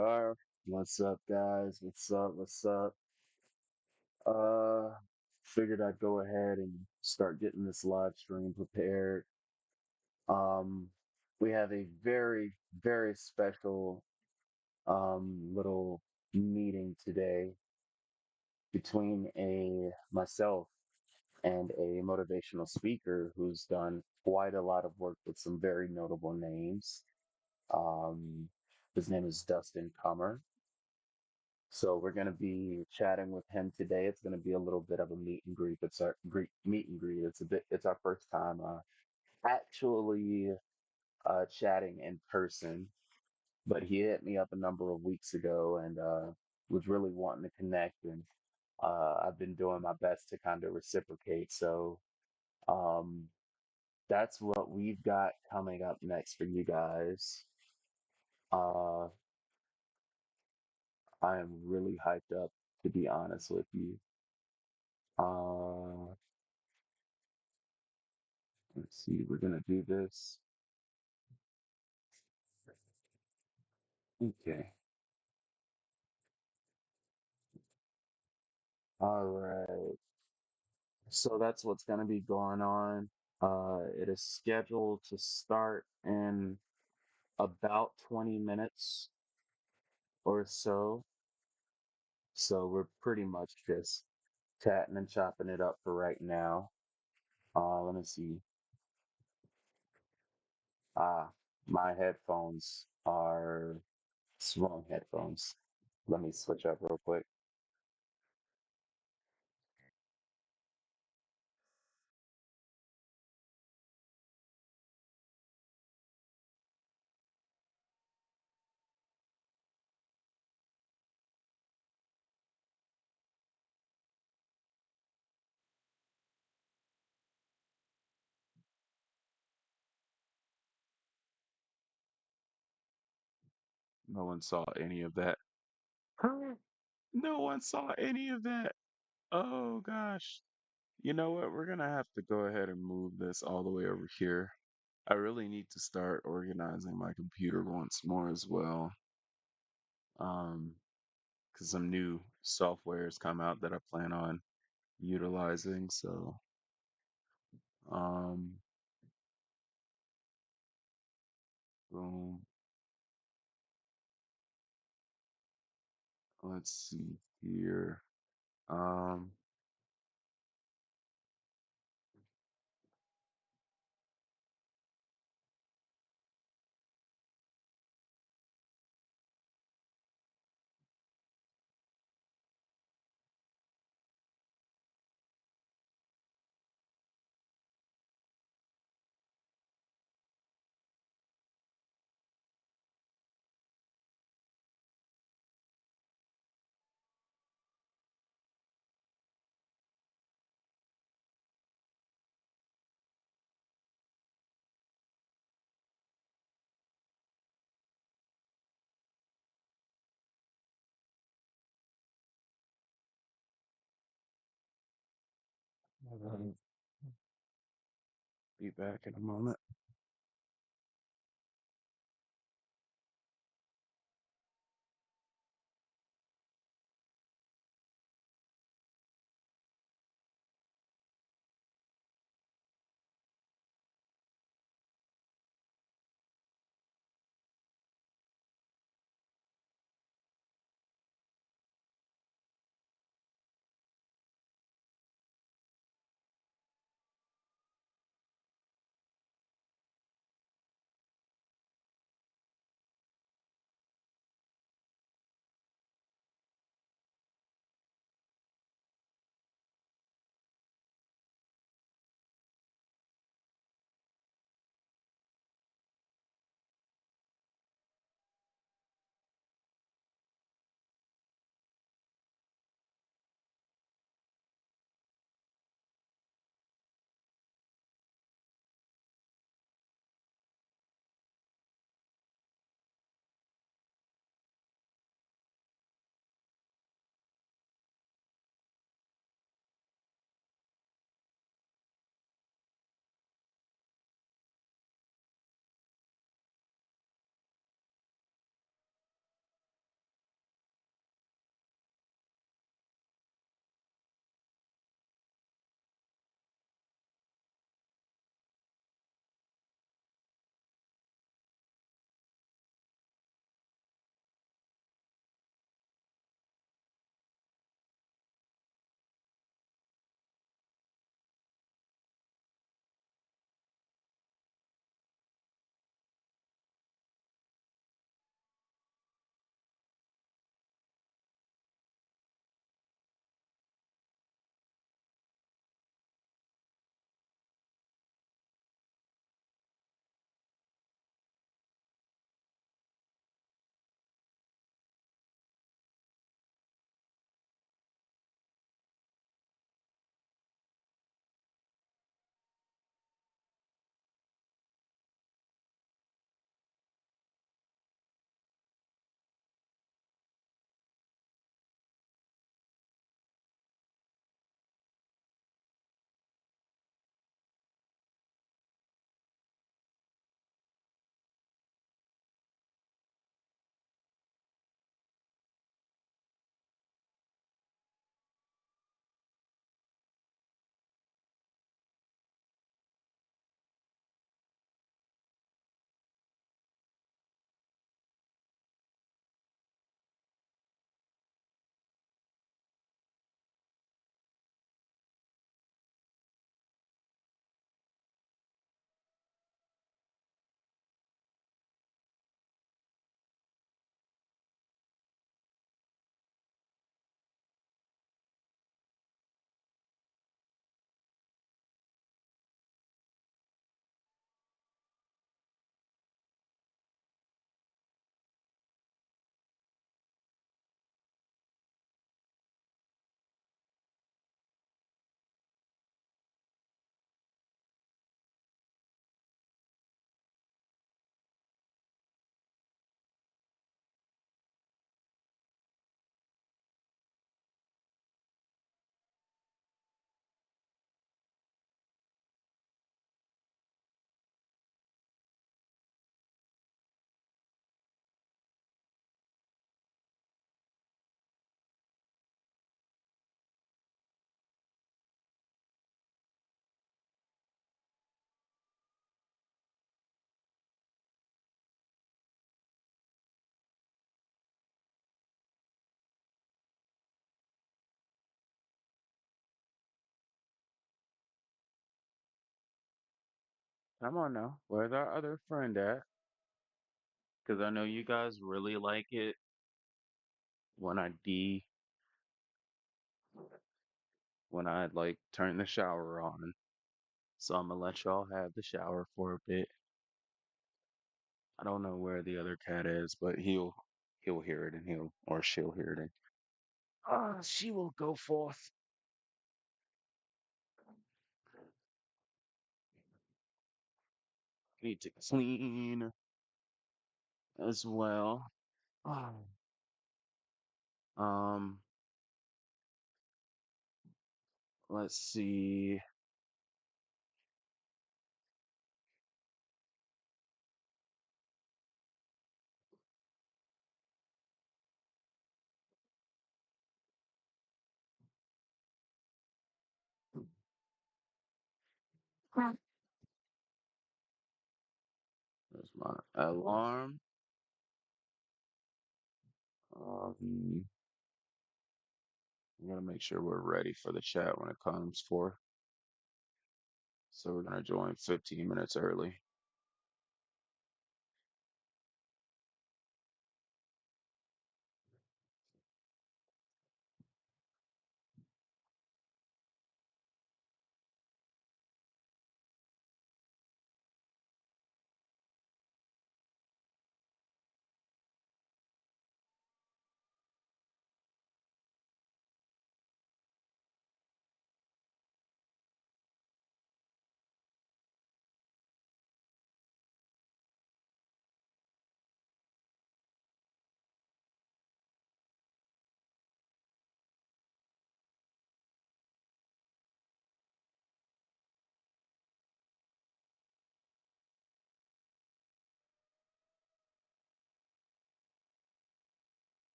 are. What's up, guys? What's up? What's up? Uh, Figured I'd go ahead and start getting this live stream prepared. Um, we have a very, very special little meeting today between a myself and a motivational speaker who's done quite a lot of work with some very notable names. Um, his name is Dustin Cumer. So we're going to be chatting with him today. It's going to be a little bit of a meet and greet. It's our meet and greet. It's our first time actually chatting in person. But he hit me up a number of weeks ago and was really wanting to connect, and I've been doing my best to kind of reciprocate. So um, that's what we've got coming up next for you guys. Uh, I am really hyped up, to be honest with you. Uh, Let's see, we're gonna do this. Okay. All right. So that's what's gonna be going on. It is scheduled to start in about 20 minutes or so. So we're pretty much just chatting and chopping it up for right now. Let me see. Ah, my headphones are wrong headphones. Let me switch up real quick. No one saw any of that. No one saw any of that. Oh gosh. You know what? We're gonna have to go ahead and move this all the way over here. I really need to start organizing my computer once more as well. Um, because some new softwares come out that I plan on utilizing. So, um, boom. Let's see here. Um, I'll be back in a moment. Come on now. Where's our other friend at? Because I know you guys really like it when when I like turn the shower on. So I'm gonna let y'all have the shower for a bit. I don't know where the other cat is, but he'll hear it and he'll or she'll hear it and she will go forth. I need to clean as well. Ah. Um, let's see. There's my alarm. Um, we gotta make sure we're ready for the chat when it comes for. So we're gonna join 15 minutes early.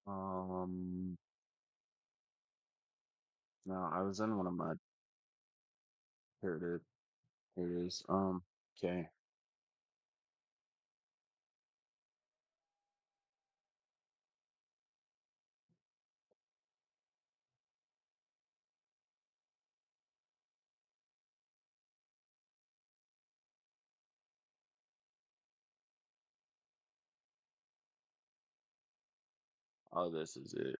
Um, no, I was in one of my, here it is. Here it is. Okay. Oh, this is it.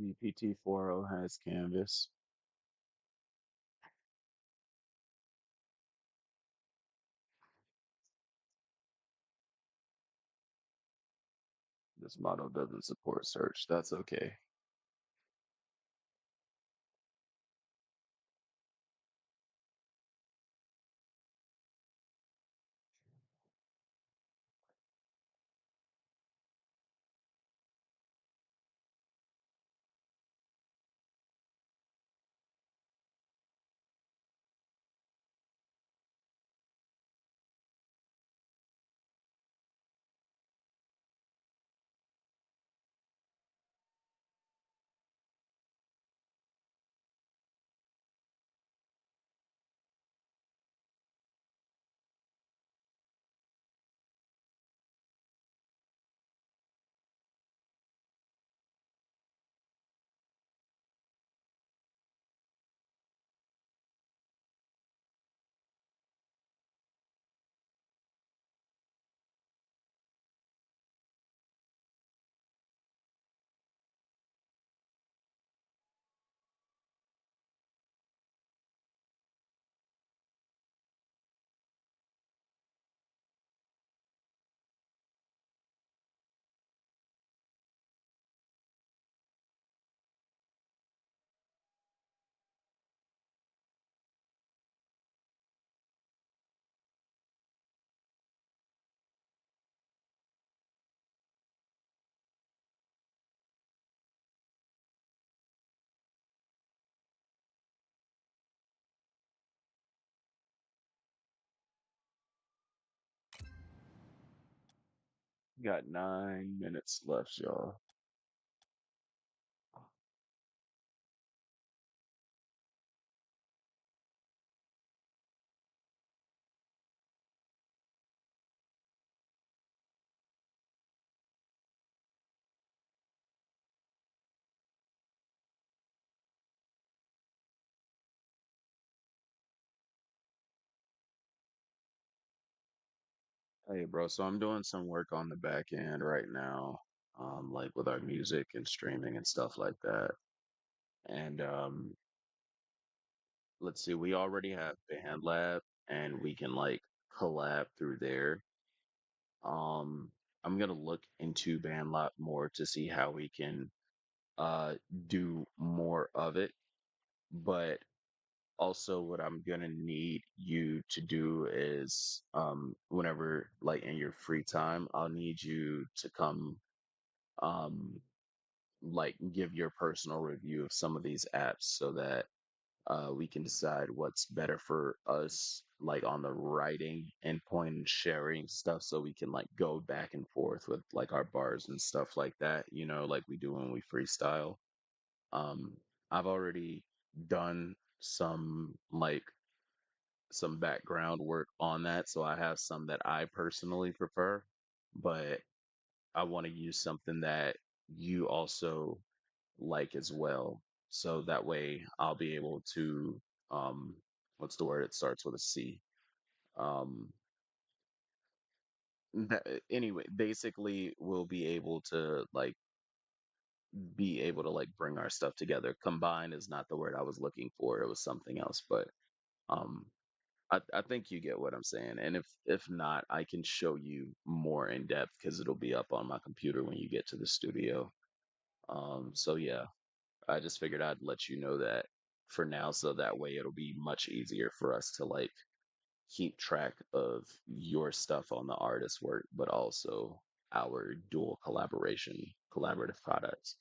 VPT 40 has canvas. This model doesn't support search. That's okay. Got 9 minutes left, y'all. Hey, bro. So I'm doing some work on the back end right now, like with our music and streaming and stuff like that. And let's see, we already have BandLab, and we can like collab through there. Um, I'm gonna look into BandLab more to see how we can uh do more of it. But also what I'm gonna need you to do is whenever like in your free time, I'll need you to come um like give your personal review of some of these apps so that we can decide what's better for us, like on the writing endpoint and sharing stuff, so we can like go back and forth with like our bars and stuff like that, like we do when we freestyle. Um, I've already done some background work on that, so I have some that I personally prefer, but I want to use something that you also like as well. So that way I'll be able to what's the word? It starts with a C. Um anyway, basically we'll be able to like bring our stuff together. Combine is not the word I was looking for. It was something else, but um I think you get what I'm saying. And if not, I can show you more in depth because it'll be up on my computer when you get to the studio. So yeah, I just figured I'd let you know that for now, so that way it'll be much easier for us to like keep track of your stuff on the artist work, but also our dual collaborative projects.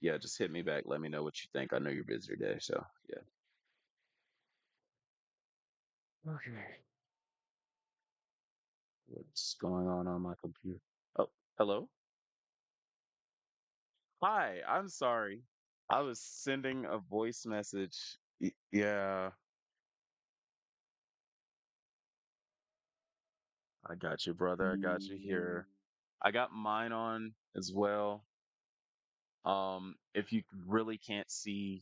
Yeah, just hit me back. Let me know what you think. I know you're busy today, so yeah. Okay. What's going on my computer? Oh, hello. Hi. I'm sorry. I was sending a voice message. Yeah, I got you, brother. I got you here. I got mine on as well. If you really can't see,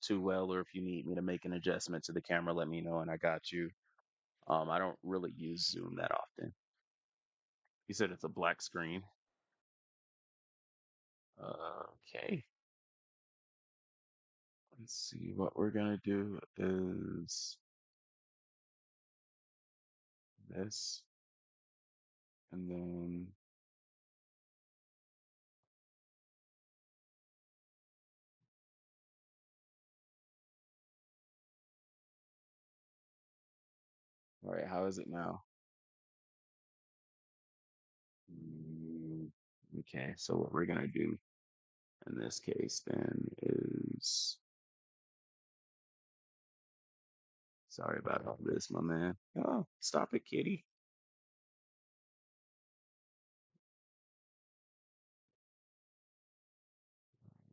too well, or if you need me to make an adjustment to the camera, let me know and I got you. I don't really use Zoom that often. You said it's a black screen. Okay. Let's see. What we're gonna do is this, and then all right. How is it now? Mm, Okay. So what we're gonna do in this case then is sorry about all this, my man. Oh, stop it, kitty.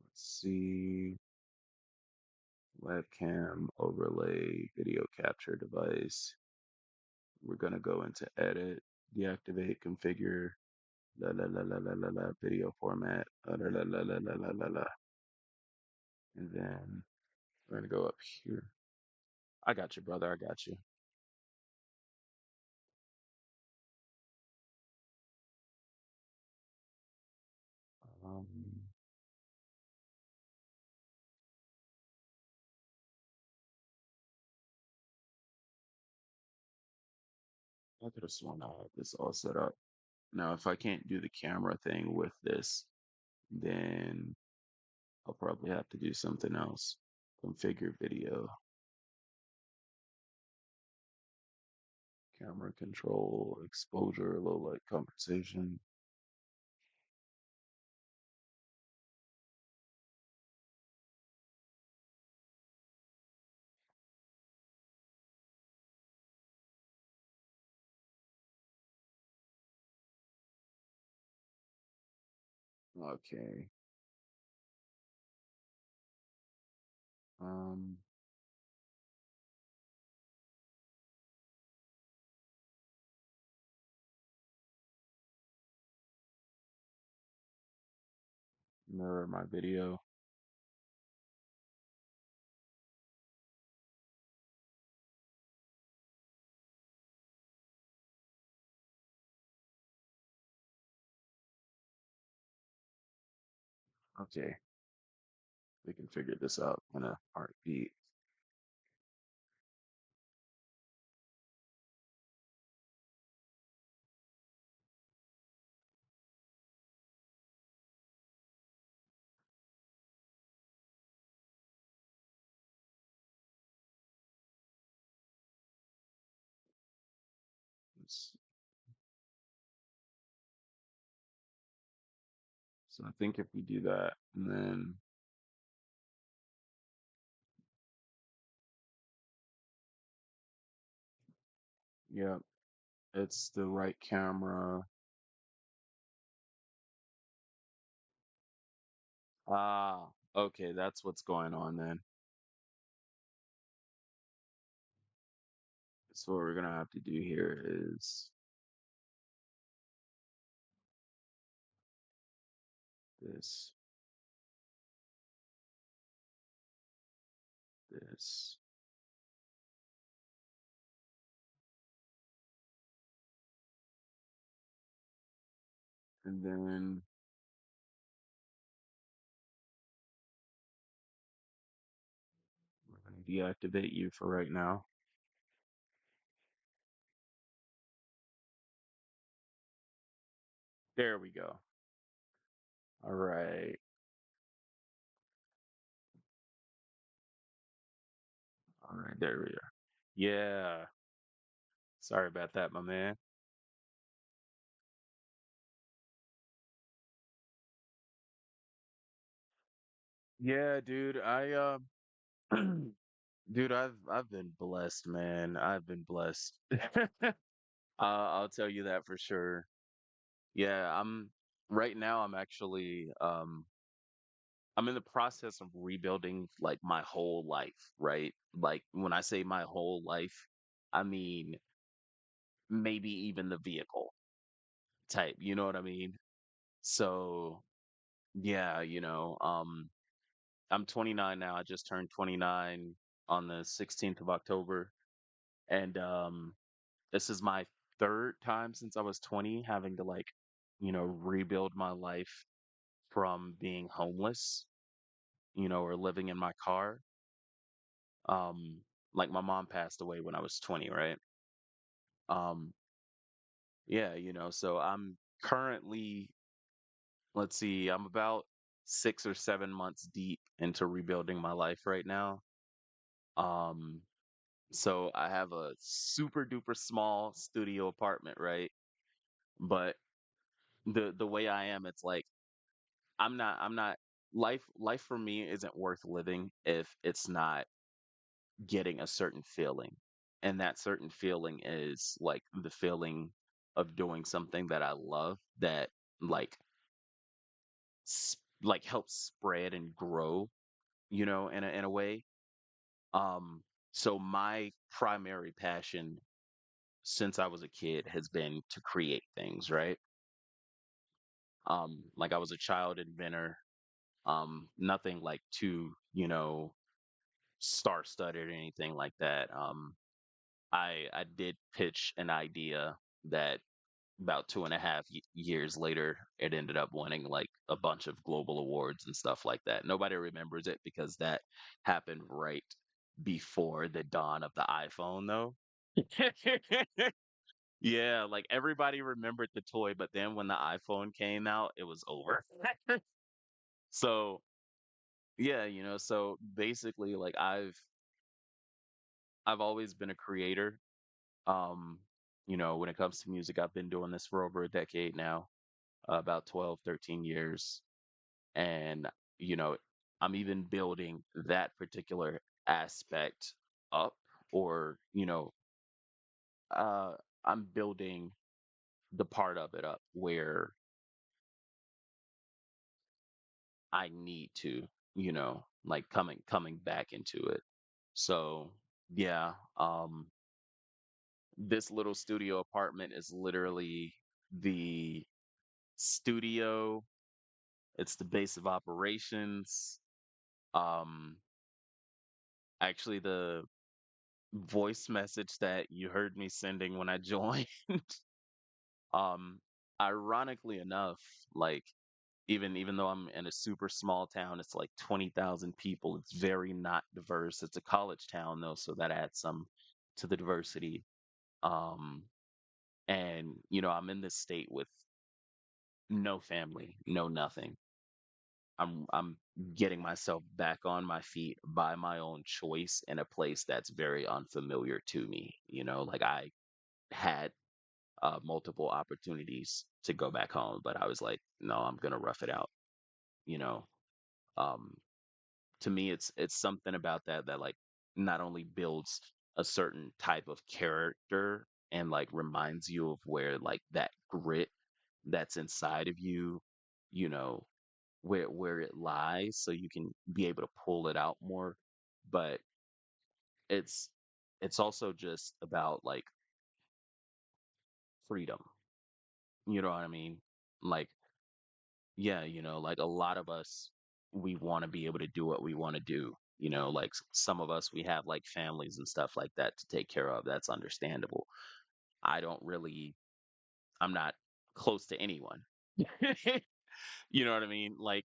Let's see. Webcam overlay video capture device. We're gonna go into edit, deactivate, configure, video format, and then we're gonna go up here. I got you, brother. I got you. Um, I could have sworn I had this all set up. Now, if I can't do the camera thing with this, then I'll probably have to do something else. Configure video, camera control, exposure, low light compensation. Okay. Um, Mirror my video. Okay, we can figure this out in a heartbeat. Let's- So I think if we do that, and then yeah, it's the right camera. Ah, okay, that's what's going on then. So what we're gonna have to do here is this, this, and then we're gonna deactivate you for right now. There we go. All right. All right, there we are. Yeah. Sorry about that, my man. Yeah, dude. Dude, I've been blessed, man. I've been blessed. I'll tell you that for sure. Yeah, I'm right now. I'm in the process of rebuilding like my whole life, right? Like when I say my whole life, I mean maybe even the vehicle type. You know what I mean? So yeah, I'm 29 now. I just turned 29 on the 16th of October. And this is my third time since I was 20 having to like, rebuild my life from being homeless, or living in my car. Um, like my mom passed away when I was 20, right? Um, yeah, so I'm currently, let's see, I'm about 6 or 7 months deep into rebuilding my life right now. Um, So I have a super duper small studio apartment, right? But the way I am, it's like I'm not life for me isn't worth living if it's not getting a certain feeling. And that certain feeling is like the feeling of doing something that I love that like like helps spread and grow, in a way. Um so my primary passion since I was a kid has been to create things, right? Like I was a child inventor, nothing like too, star-studded or anything like that. I did pitch an idea that about 2.5 years later, it ended up winning like a bunch of global awards and stuff like that. Nobody remembers it because that happened right before the dawn of the iPhone, though. Yeah, like everybody remembered the toy, but then when the iPhone came out, it was over. So, yeah, so basically like I've always been a creator. Um, when it comes to music, I've been doing this for over a decade now, about 12, 13 years. And, you know, I'm even building that particular aspect up or, uh I'm building the part of it up where I need to, like coming back into it. So yeah, this little studio apartment is literally the studio. It's the base of operations. Um, actually, the voice message that you heard me sending when I joined, um, ironically enough, like even though I'm in a super small town, it's like 20,000 people. It's very not diverse. It's a college town though, so that adds some to the diversity. Um, and I'm in this state with no family, no nothing. I'm getting myself back on my feet by my own choice in a place that's very unfamiliar to me. Like I had multiple opportunities to go back home, but I was like, no, I'm gonna rough it out. You know, um, to me it's something about that like not only builds a certain type of character and like reminds you of where like that grit that's inside of you, you know, where it lies so you can be able to pull it out more. But it's it's also just about like freedom. You know what I mean? Like yeah, like a lot of us, we want to be able to do what we want to do. Like some of us, we have like families and stuff like that to take care of. That's understandable. I don't really, I'm not close to anyone. You know what I mean? Like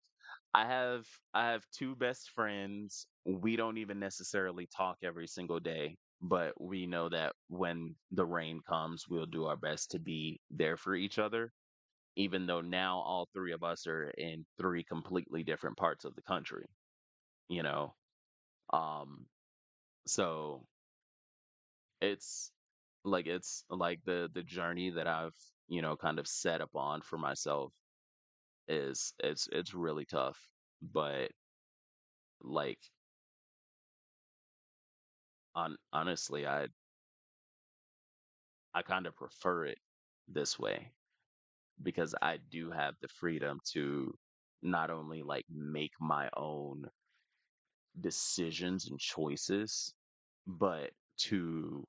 I have, I have two best friends. We don't even necessarily talk every single day, but we know that when the rain comes, we'll do our best to be there for each other even though now all three of us are in three completely different parts of the country, you know. Um So it's it's like the journey that I've, kind of set upon for myself is it's really tough. But like honestly, I kind of prefer it this way because I do have the freedom to not only like make my own decisions and choices, but to,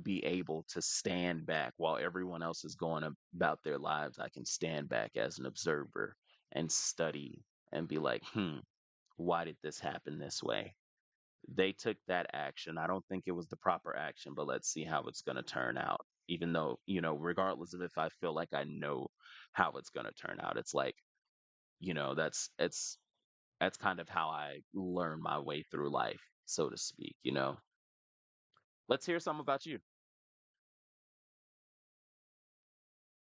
be able to stand back while everyone else is going about their lives. I can stand back as an observer and study and be like, why did this happen this way? They took that action. I don't think it was the proper action, but let's see how it's going to turn out. Even though, regardless of if I feel like I know how it's going to turn out, it's like, that's kind of how I learn my way through life, so to speak. Let's hear some about you.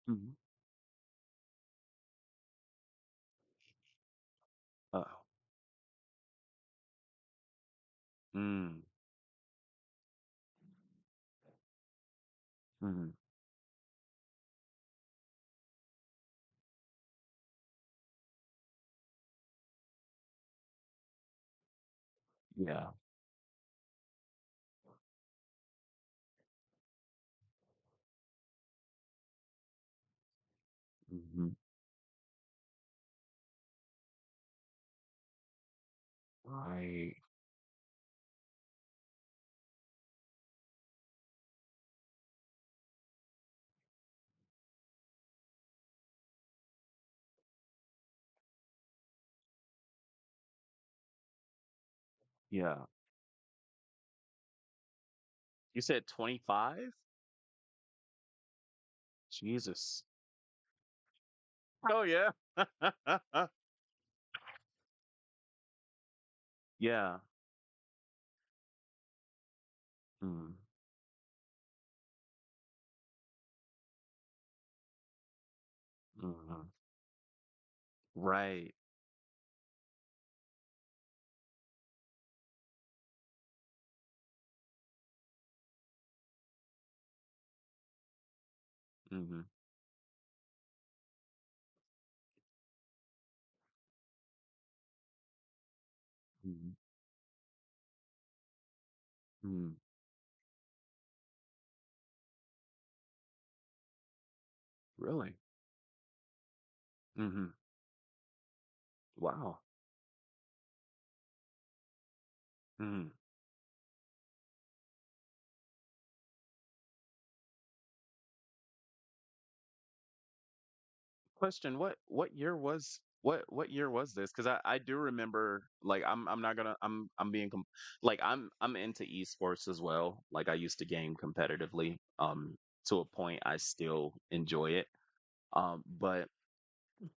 Mhm. Oh. Mm. Mhm. Yeah. Mhm. Right. Yeah. You said 25? Jesus. Oh yeah. Yeah. Mm. Mhm. Right. Mhm. Mhm. Mhm. Really? Mhm. Wow. Mhm. Question, what year was this? Because I do remember, like, I'm not gonna I'm being like I'm into esports as well. Like I used to game competitively, to a point I still enjoy it. But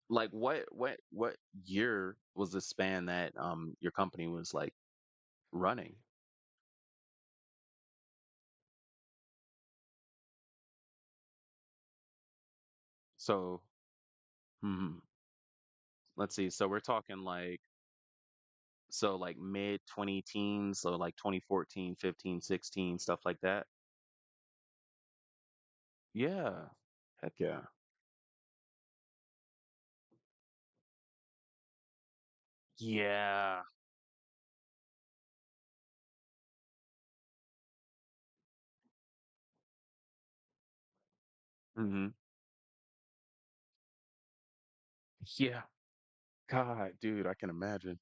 like what year was the span that your company was like running? So, mhm, let's see. So we're talking like, like mid 20 teens, so like 2014, 15, 16, stuff like that. Yeah. Heck yeah. Yeah. Hmm. Yeah. God, dude, I can imagine.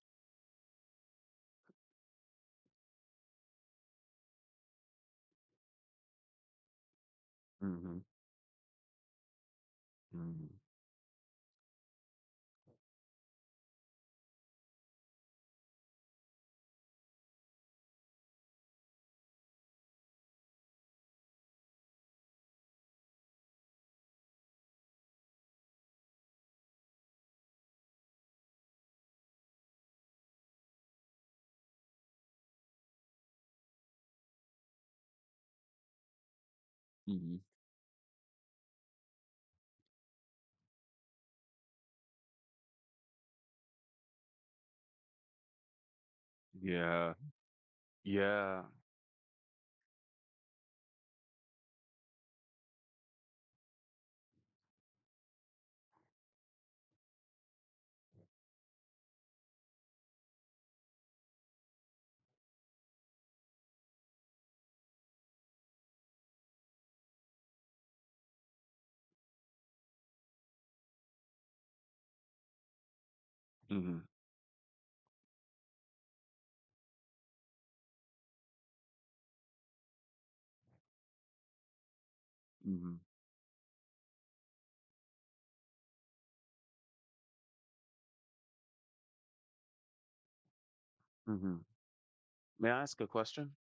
Hmm. Hmm. Hmm. Yeah. Yeah. Hmm. Hmm. Hmm. May I ask a question?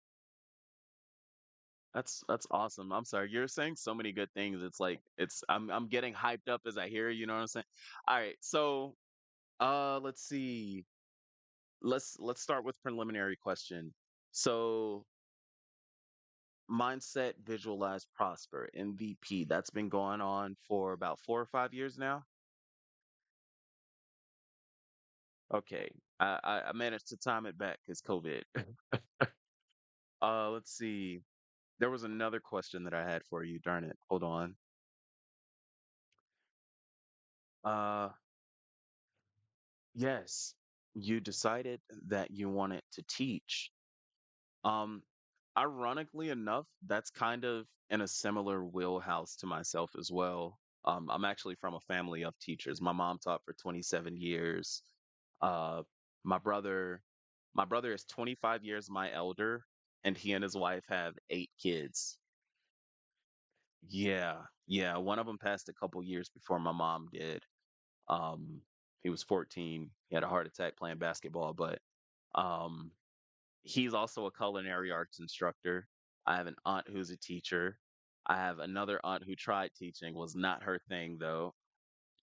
That's awesome. I'm sorry. You're saying so many good things. It's like I'm getting hyped up as I hear, you know what I'm saying? All right. So, let's see. Let's start with preliminary question. So, mindset, visualize, prosper, MVP. That's been going on for about 4 or 5 years now. Okay. I managed to time it back because COVID. Let's see. There was another question that I had for you. Darn it. Hold on. Uh, yes, you decided that you wanted to teach. Um, Ironically enough, that's kind of in a similar wheelhouse to myself as well. I'm actually from a family of teachers. My mom taught for 27 years. Uh, my brother, my brother is 25 years my elder, and he and his wife have 8 kids. Yeah, yeah. One of them passed a couple years before my mom did. Um, he was 14. He had a heart attack playing basketball, but um, he's also a culinary arts instructor. I have an aunt who's a teacher. I have another aunt who tried teaching, was not her thing though.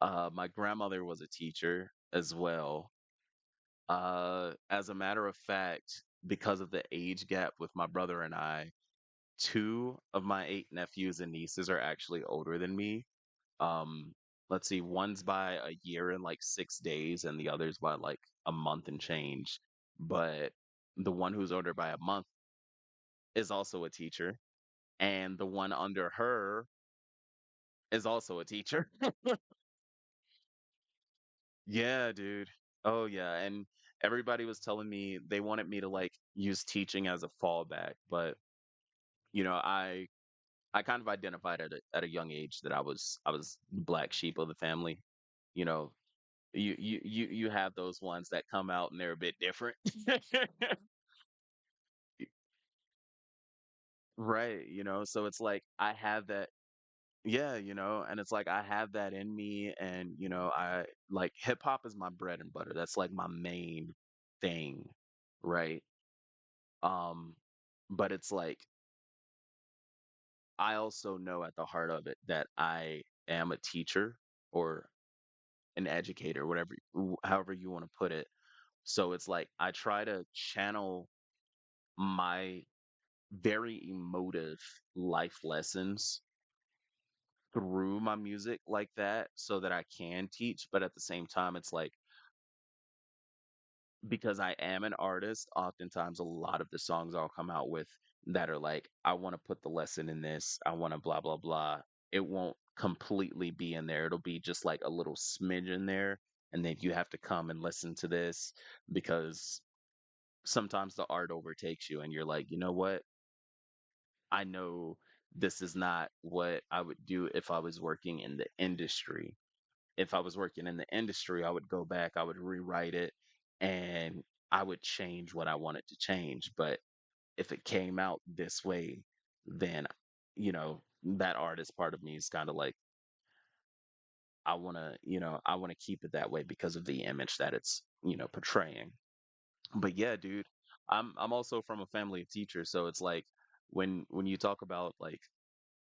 My grandmother was a teacher as well. As a matter of fact, because of the age gap with my brother and I, two of my 8 nephews and nieces are actually older than me. Um, let's see, one's by a year and like 6 days, and the other's by like a month and change. But the one who's older by a month is also a teacher, and the one under her is also a teacher. Yeah, dude. Oh yeah, and everybody was telling me they wanted me to like use teaching as a fallback, but you know, I kind of identified at a young age that I was the black sheep of the family. You know, you have those ones that come out and they're a bit different. Right, so it's like I have that. Yeah, and it's like I have that in me, and I like hip hop is my bread and butter. That's like my main thing, right? Um, but it's like I also know at the heart of it that I am a teacher or an educator, whatever, however you want to put it. So it's like I try to channel my very emotive life lessons through my music like that so that I can teach. But at the same time, it's like because I am an artist, oftentimes a lot of the songs I'll come out with that are like, I want to put the lesson in this, I want to blah, blah, blah. It won't completely be in there. It'll be just like a little smidge in there. And then you have to come and listen to this because sometimes the art overtakes you and you're like, you know what? I know this is not what I would do if I was working in the industry. If I was working in the industry, I would go back, I would rewrite it, and I would change what I wanted to change. But if it came out this way, then, that artist part of me is kind of like, I want to keep it that way because of the image that it's, portraying. But yeah, dude, I'm also from a family of teachers, so it's like when you talk about like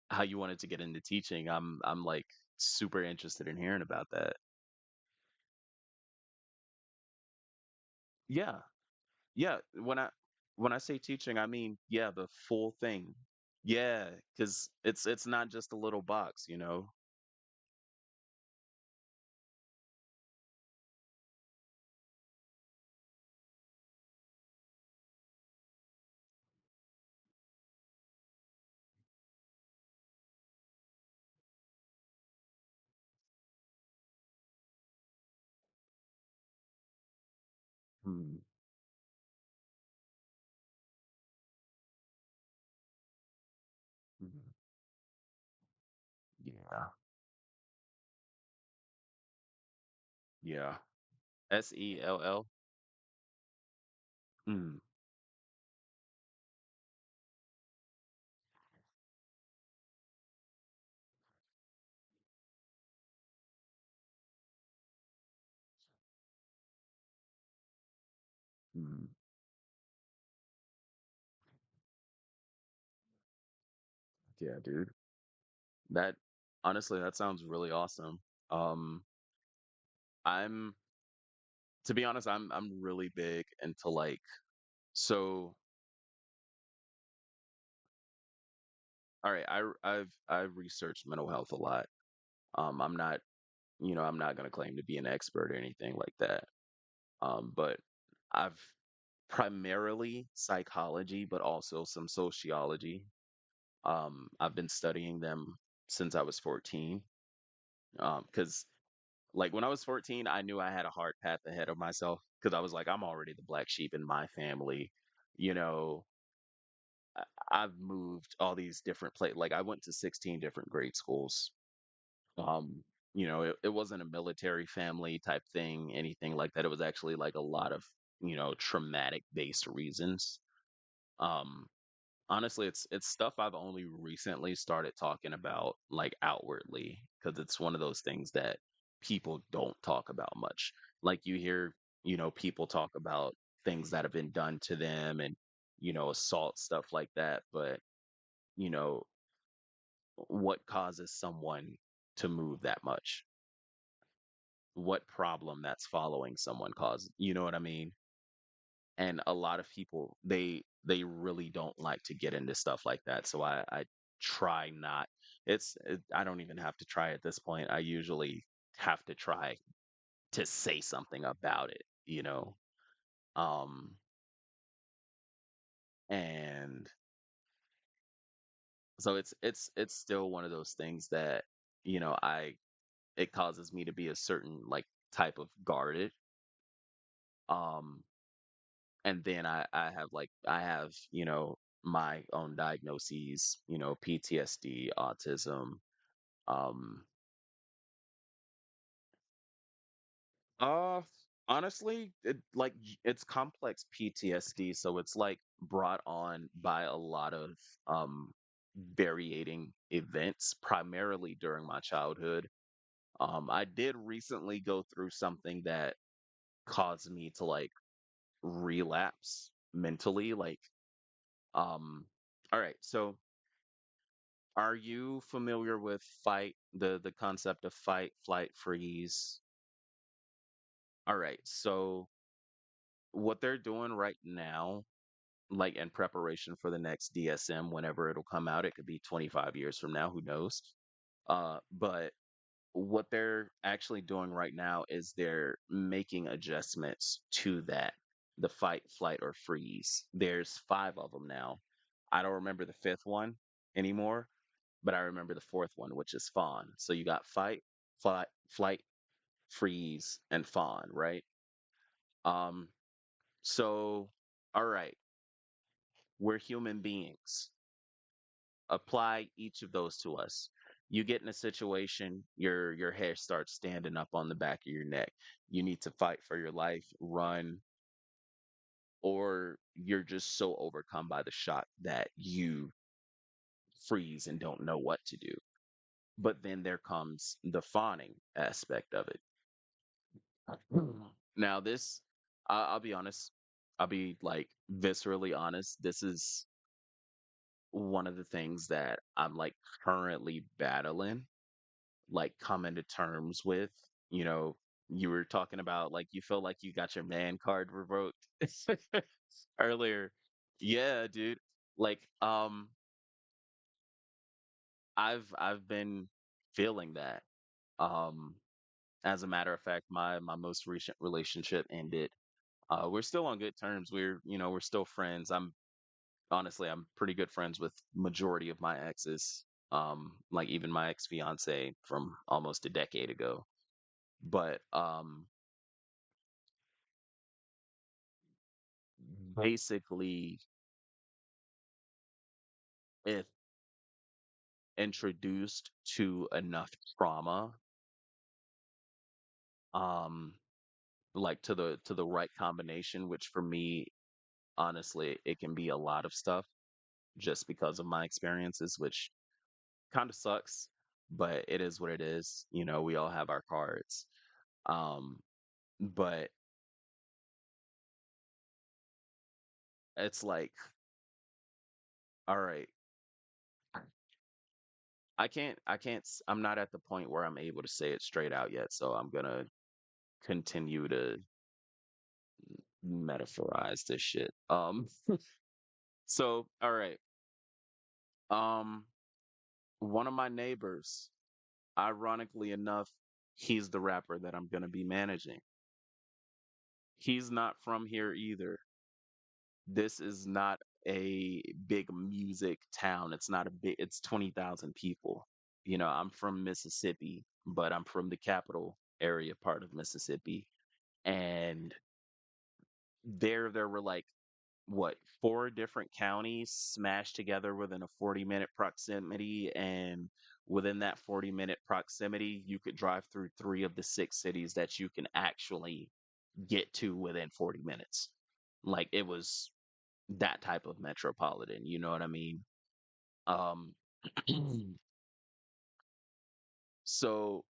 how you wanted to get into teaching, I'm like super interested in hearing about that. Yeah. Yeah, when I say teaching, I mean, yeah, the full thing. Yeah, because it's not just a little box. Hmm. Hmm. Yeah. Yeah. Sell. Mm. Hmm. Yeah, dude. That honestly, that sounds really awesome. Um, I'm to be honest, I'm really big into like so. All right, I've researched mental health a lot. I'm not, I'm not gonna claim to be an expert or anything like that. But I've primarily psychology, but also some sociology. I've been studying them since I was 14. Because like when I was 14, I knew I had a hard path ahead of myself because I was like, I'm already the black sheep in my family. You know, I've moved all these different places. Like I went to 16 different grade schools. Um, it wasn't a military family type thing, anything like that. It was actually like a lot of, traumatic based reasons. Um, Honestly, it's stuff I've only recently started talking about like outwardly because it's one of those things that people don't talk about much. Like you hear, people talk about things that have been done to them and, assault stuff like that, but you know, what causes someone to move that much? What problem that's following someone cause, you know what I mean? And a lot of people they really don't like to get into stuff like that, so I try not. I don't even have to try at this point. I usually have to try to say something about it, um and so it's still one of those things that I it causes me to be a certain like type of guarded. um and then I have my own diagnoses, PTSD, autism. Um, uh, Honestly, it's complex PTSD, so it's like brought on by a lot of um varying events, primarily during my childhood. I did recently go through something that caused me to like relapse mentally, like um. All right, so are you familiar with the concept of fight, flight, freeze? All right. So what they're doing right now, like in preparation for the next DSM, whenever it'll come out, it could be 25 years from now, who knows? But what they're actually doing right now is they're making adjustments to that, the fight, flight, or freeze. There's five of them now. I don't remember the fifth one anymore, but I remember the fourth one, which is fawn. So you got fight, flight, freeze, and fawn, right? Um, so all right, we're human beings. Apply each of those to us. You get in a situation, your hair starts standing up on the back of your neck. You need to fight for your life, run, or you're just so overcome by the shock that you freeze and don't know what to do. But then there comes the fawning aspect of it. Now, I'll be honest. I'll be like viscerally honest. This is one of the things that I'm like currently battling, like coming to terms with. You know, you were talking about like you feel like you got your man card revoked earlier. Yeah, dude. Like, I've been feeling that. Um, as a matter of fact, my most recent relationship ended. We're still on good terms. We're still friends. I'm pretty good friends with majority of my exes. Like even my ex fiance from almost a decade ago. But basically, if introduced to enough trauma, um, like to the right combination, which for me, honestly, it can be a lot of stuff just because of my experiences, which kind of sucks, but it is what it is. You know, we all have our cards. Um, but it's like, all right, I'm not at the point where I'm able to say it straight out yet. So I'm gonna continue to metaphorize this shit. So all right. Um, one of my neighbors, ironically enough, he's the rapper that I'm gonna be managing. He's not from here either. This is not a big music town. It's 20,000 people. You know, I'm from Mississippi, but I'm from the capital area part of Mississippi. And there were like what, four different counties smashed together within a 40-minute proximity. And within that 40-minute proximity, you could drive through three of the six cities that you can actually get to within 40 minutes. Like it was that type of metropolitan, you know what I mean? Um, so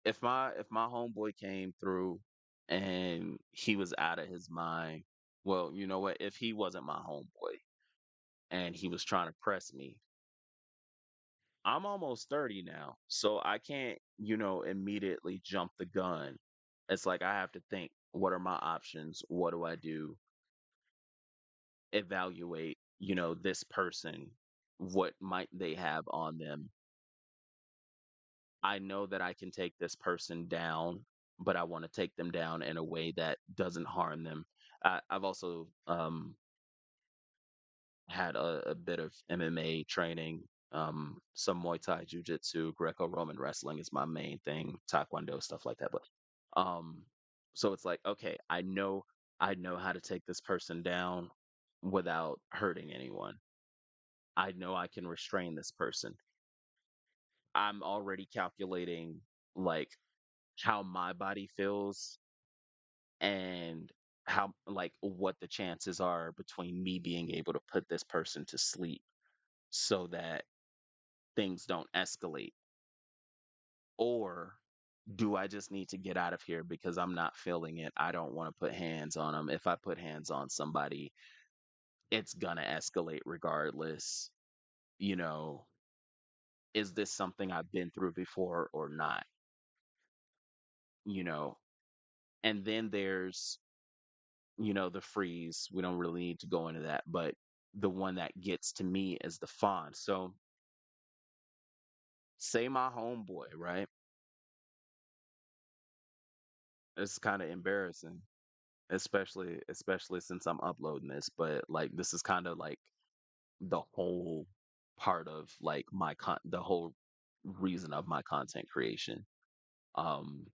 if my homeboy came through and he was out of his mind, well, you know what? If he wasn't my homeboy and he was trying to press me, I'm almost 30 now, so I can't, you know, immediately jump the gun. It's like I have to think, what are my options? What do I do? Evaluate, you know, this person. What might they have on them? I know that I can take this person down, but I want to take them down in a way that doesn't harm them. I've also had a bit of MMA training, some Muay Thai, Jiu Jitsu, Greco Roman wrestling is my main thing, Taekwondo, stuff like that. But um, so it's like, okay, I know how to take this person down without hurting anyone. I know I can restrain this person. I'm already calculating like how my body feels and how like what the chances are between me being able to put this person to sleep so that things don't escalate, or do I just need to get out of here because I'm not feeling it? I don't want to put hands on them. If I put hands on somebody, it's gonna escalate regardless. You know, is this something I've been through before or not? You know, and then there's, you know, the freeze. We don't really need to go into that, but the one that gets to me is the fawn. So, say my homeboy, right? It's kind of embarrassing, especially since I'm uploading this, but like this is kind of like the whole part of like the whole reason of my content creation. Um,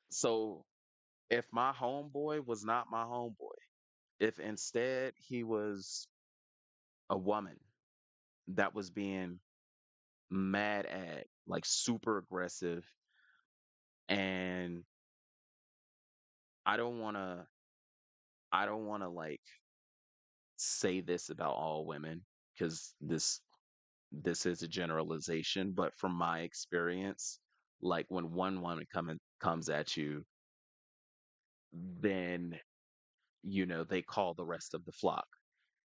so if my homeboy was not my homeboy, if instead he was a woman that was being mad at, like super aggressive. And I don't want to, I don't want to like say this about all women because this is a generalization, but from my experience, like when one woman comes at you, then you know they call the rest of the flock,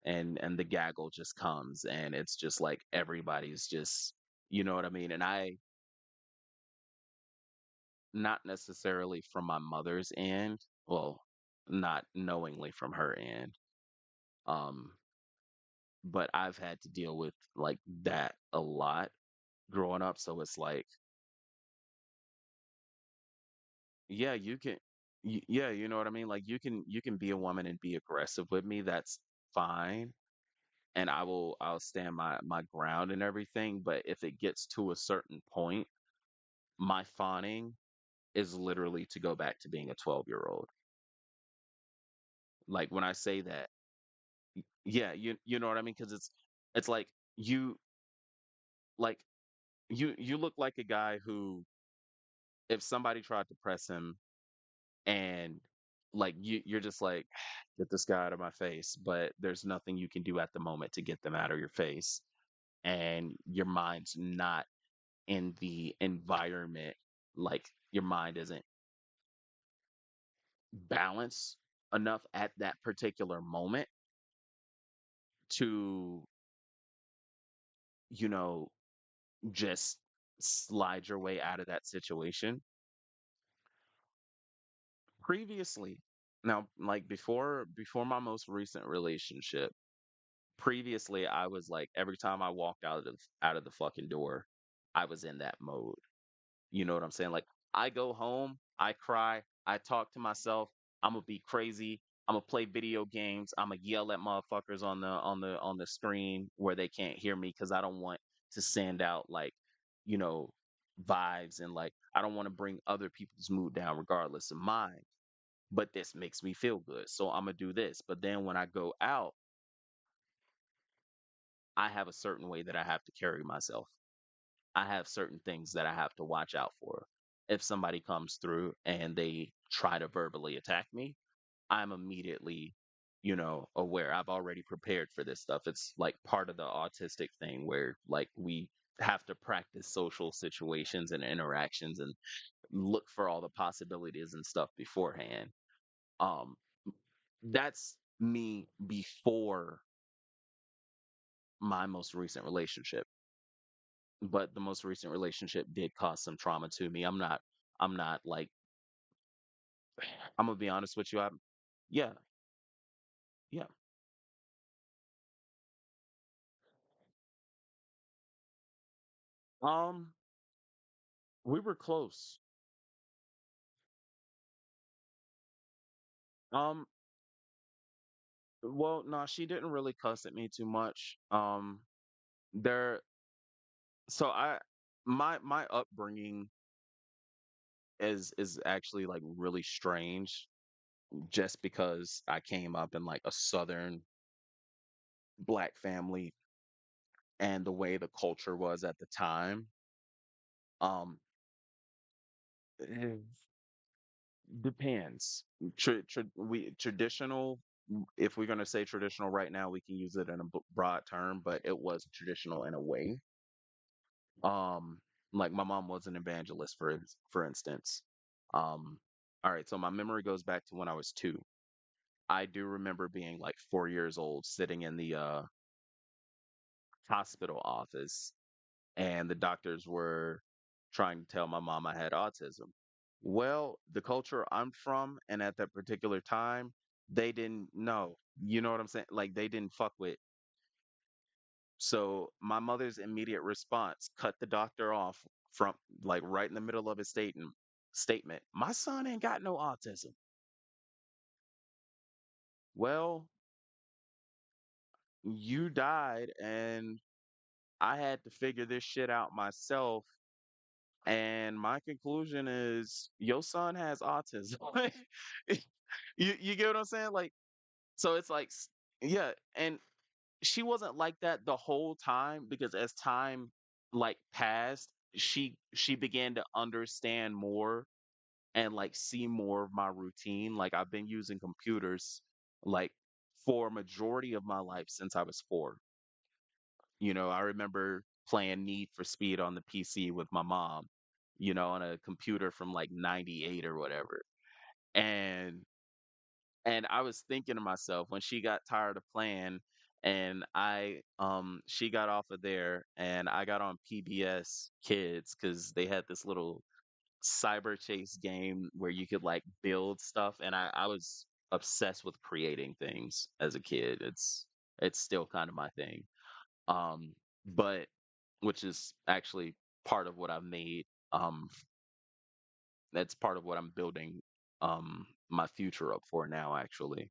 and the gaggle just comes, and it's just like everybody's just, you know what I mean. And I, not necessarily from my mother's end, well, not knowingly from her end, um, but I've had to deal with like that a lot growing up. So it's like, yeah, yeah, you know what I mean? Like you can be a woman and be aggressive with me. That's fine. And I'll stand my ground and everything. But if it gets to a certain point, my fawning is literally to go back to being a 12-year-old. Like when I say that, yeah, you know what I mean? Because it's like you like you look like a guy who, if somebody tried to press him and like you're just like, get this guy out of my face, but there's nothing you can do at the moment to get them out of your face, and your mind's not in the environment, like your mind isn't balanced enough at that particular moment to, you know, just slide your way out of that situation. Previously, now like before my most recent relationship, previously I was like, every time I walked out of the fucking door, I was in that mode. You know what I'm saying? Like, I go home, I cry, I talk to myself, I'm gonna be crazy, I'm gonna play video games, I'm gonna yell at motherfuckers on the screen where they can't hear me because I don't want to send out like, you know, vibes, and like I don't want to bring other people's mood down regardless of mine. But this makes me feel good. So I'm gonna do this. But then when I go out, I have a certain way that I have to carry myself. I have certain things that I have to watch out for. If somebody comes through and they try to verbally attack me, I'm immediately, aware. I've already prepared for this stuff. It's like part of the autistic thing where like we have to practice social situations and interactions and look for all the possibilities and stuff beforehand. Um that's me before my most recent relationship. But the most recent relationship did cause some trauma to me. I'm not like, I'm gonna be honest with you. Yeah, yeah. Um, we were close. Um, well, no, she didn't really cuss at me too much. There, so my upbringing is actually like really strange, just because I came up in like a southern black family, and the way the culture was at the time. Um, Depends. Traditional. If we're gonna say traditional right now, we can use it in a broad term, but it was traditional in a way. Um, like my mom was an evangelist, for instance. Um, all right, so my memory goes back to when I was 2. I do remember being like 4 years old, sitting in the hospital office, and the doctors were trying to tell my mom I had autism. Well, the culture I'm from, and at that particular time, they didn't know. You know what I'm saying? Like they didn't fuck with. So my mother's immediate response cut the doctor off from like right in the middle of his statement. My son ain't got no autism. Well, you died, and I had to figure this shit out myself. And my conclusion is your son has autism. You get what I'm saying? Like, so it's like, yeah. And she wasn't like that the whole time, because as time like passed, she began to understand more and like see more of my routine. Like I've been using computers like for a majority of my life since I was 4. I remember playing Need for Speed on the PC with my mom, on a computer from like 98 or whatever. And I was thinking to myself, when she got tired of playing, and she got off of there and I got on PBS Kids, cuz they had this little cyber chase game where you could like build stuff, and I was obsessed with creating things as a kid. It's still kind of my thing. But which is actually part of what I've made. That's part of what I'm building my future up for now, actually.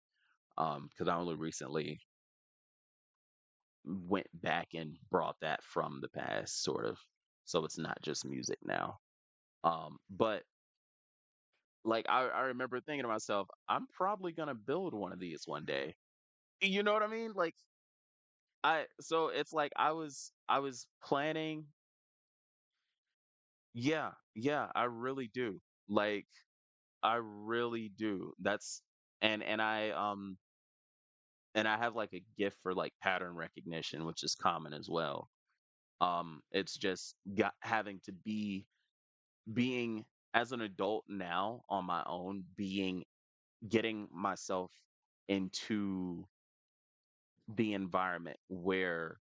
Because I only recently went back and brought that from the past, sort of. So it's not just music now. But Like I remember thinking to myself, I'm probably gonna build one of these one day. You know what I mean? Like so it's like I was planning. Yeah, yeah, I really do. Like I really do. That's and I have like a gift for like pattern recognition, which is common as well. It's just got having to being as an adult now on my own, being getting myself into the environment where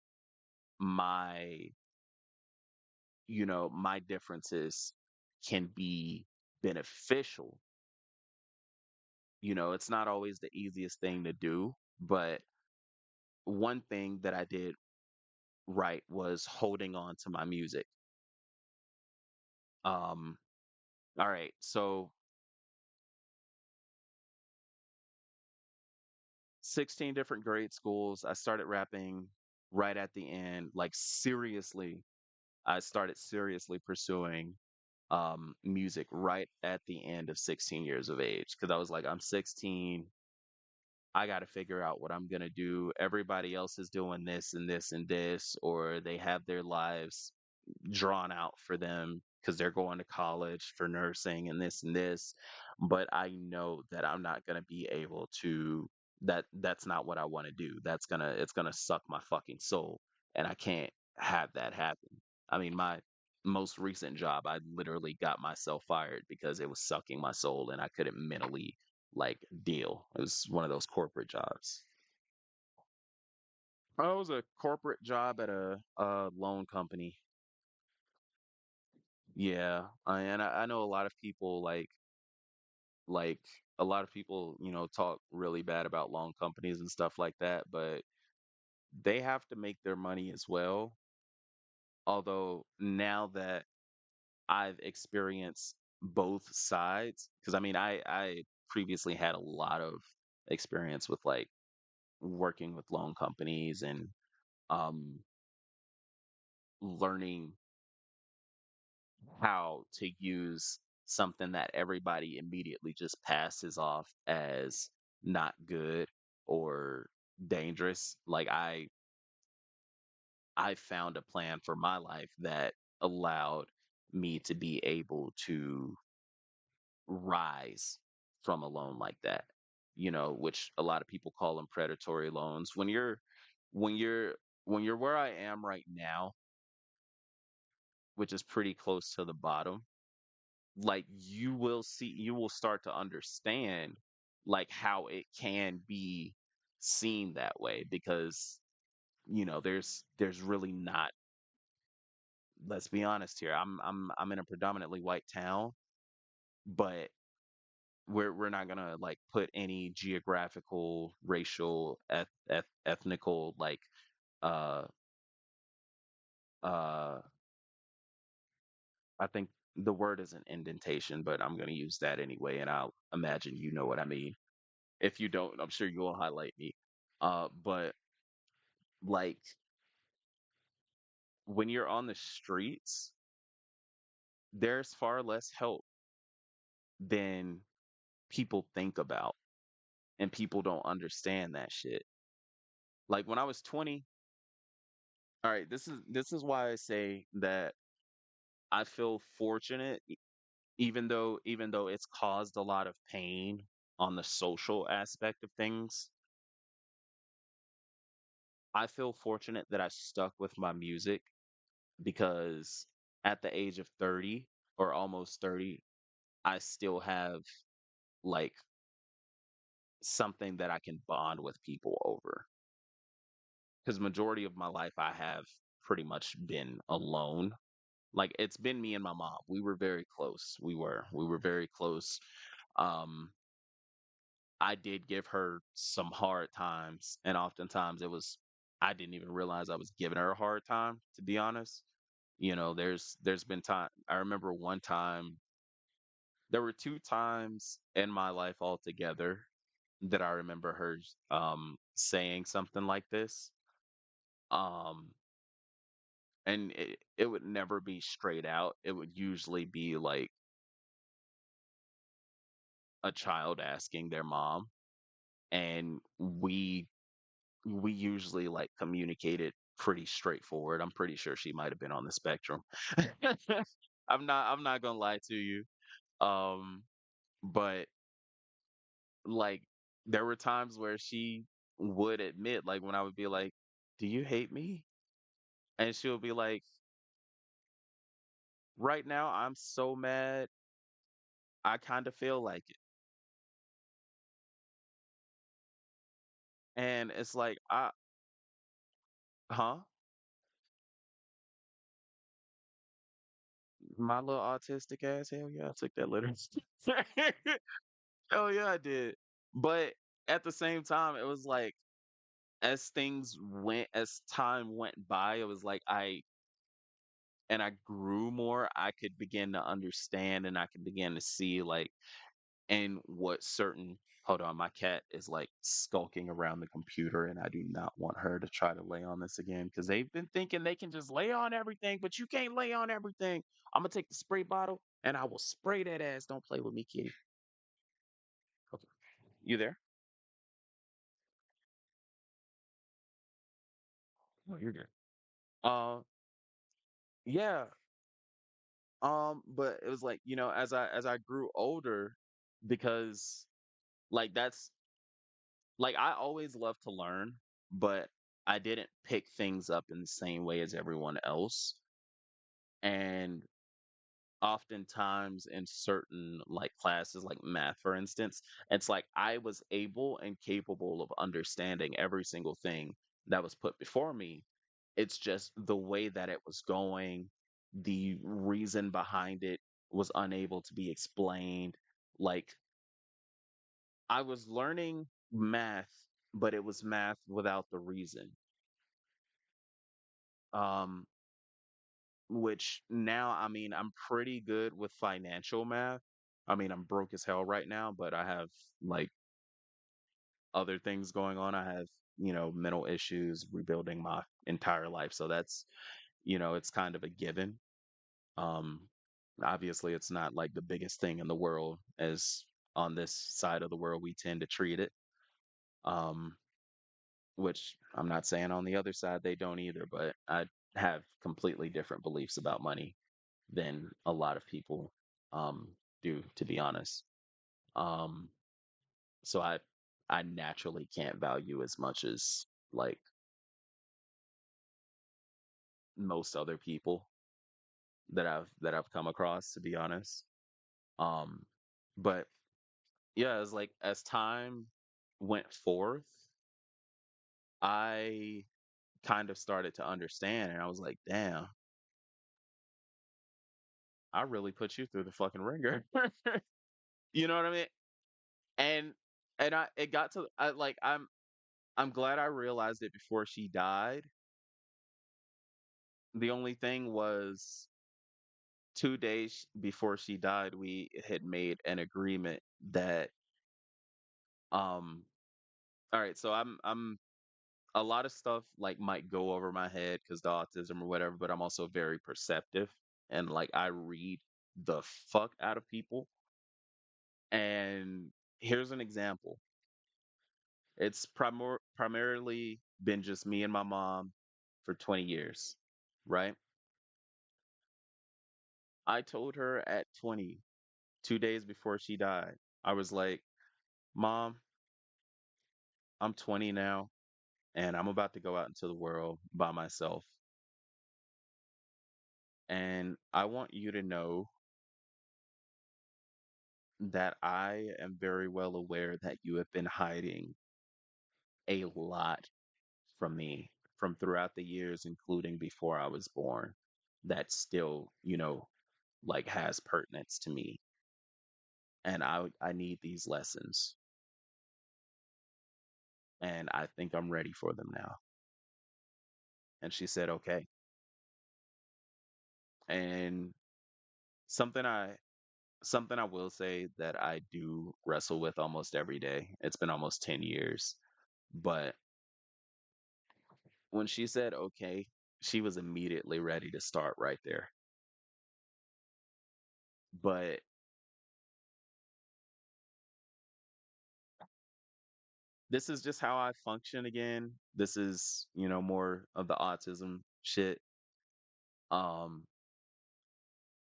my my differences can be beneficial. It's not always the easiest thing to do, but one thing that I did right was holding on to my music. um all right, so 16 different grade schools. I started rapping right at the end, like seriously. I started seriously pursuing music right at the end of 16 years of age because I was like, I'm 16. I got to figure out what I'm going to do. Everybody else is doing this and this and this, or they have their lives drawn out for them because they're going to college for nursing and this and this. But I know that I'm not going to be able to. That's not what I want to do. It's gonna suck my fucking soul, and I can't have that happen. I mean, my most recent job, I literally got myself fired because it was sucking my soul, and I couldn't mentally like deal. It was one of those corporate jobs. Oh, it was a corporate job at a loan company. Yeah, and I know a lot of people like a lot of people, talk really bad about loan companies and stuff like that, but they have to make their money as well. Although now that I've experienced both sides, because I mean, I previously had a lot of experience with like working with loan companies and um learning how to use something that everybody immediately just passes off as not good or dangerous. Like I found a plan for my life that allowed me to be able to rise from a loan like that. Which a lot of people call them predatory loans. When you're when you're where I am right now, which is pretty close to the bottom, like you will start to understand like how it can be seen that way because there's really not. Let's be honest here. I'm in a predominantly white town, but we're not gonna like put any geographical, racial, ethnical like uh uh I think the word is an indentation, but I'm gonna use that anyway, and I'll imagine you know what I mean. If you don't, I'm sure you'll highlight me. But like when you're on the streets, there's far less help than people think about, and people don't understand that shit. Like when I was 20, all right, this is why I say that I feel fortunate, even though it's caused a lot of pain on the social aspect of things. I feel fortunate that I stuck with my music because at the age of 30 or almost 30, I still have like something that I can bond with people over. Because majority of my life I have pretty much been alone. Like it's been me and my mom. We were very close. We were very close. Um, I did give her some hard times, and oftentimes I didn't even realize I was giving her a hard time, to be honest. There's been time. I remember one time. There were two times in my life altogether that I remember her saying something like this. Um and it would never be straight out. It would usually be like a child asking their mom, and we usually like communicated pretty straightforward. I'm pretty sure she might have been on the spectrum. I'm not gonna lie to you. Um, but like there were times where she would admit, like when I would be like, "Do you hate me?" And she'll be like, "Right now I'm so mad, I kind of feel like it." And it's like, huh? My little autistic ass, hell yeah, I took that literacy. Hell yeah, I did. But at the same time, it was like as time went by, it was like I grew more, I could begin to understand and I could begin to see like and what certain hold on, my cat is like skulking around the computer and I do not want her to try to lay on this again because they've been thinking they can just lay on everything, but you can't lay on everything. I'm gonna take the spray bottle and I will spray that ass. Don't play with me, kitty. Okay. You there? Oh, you're good. Uh yeah. But it was like, as I grew older, because like that's like I always loved to learn, but I didn't pick things up in the same way as everyone else. And oftentimes in certain like classes, like math, for instance, it's like I was able and capable of understanding every single thing that was put before me. It's just the way that it was going, the reason behind it was unable to be explained. Like I was learning math, but it was math without the reason. Um, which now, I mean, I'm pretty good with financial math. I mean, I'm broke as hell right now, but I have like other things going on. I have, mental issues, rebuilding my entire life. So that's, it's kind of a given. Um, obviously, it's not like the biggest thing in the world, as on this side of the world we tend to treat it. Um, which I'm not saying on the other side they don't either, but I have completely different beliefs about money than a lot of people um, do, to be honest. Um, so I naturally can't value as much as like most other people that I've come across, to be honest. Um, but yeah, as like as time went forth, I kind of started to understand, and I was like, damn, I really put you through the fucking ringer. You know what I mean? And I it got to I like I'm glad I realized it before she died. The only thing was 2 days before she died, we had made an agreement that um all right, so I'm a lot of stuff like might go over my head because the autism or whatever, but I'm also very perceptive and like I read the fuck out of people. And here's an example. It's primarily been just me and my mom for 20 years, right? I told her at 20, 2 days before she died, I was like, Mom, I'm 20 now and I'm about to go out into the world by myself. And I want you to know that I am very well aware that you have been hiding a lot from me from throughout the years, including before I was born, that still, like has pertinence to me. And I need these lessons. And I think I'm ready for them now. And she said, okay. And something I something I will say that I do wrestle with almost every day. It's been almost 10 years. But when she said okay, she was immediately ready to start right there. But this is just how I function again. This is, more of the autism shit. Um,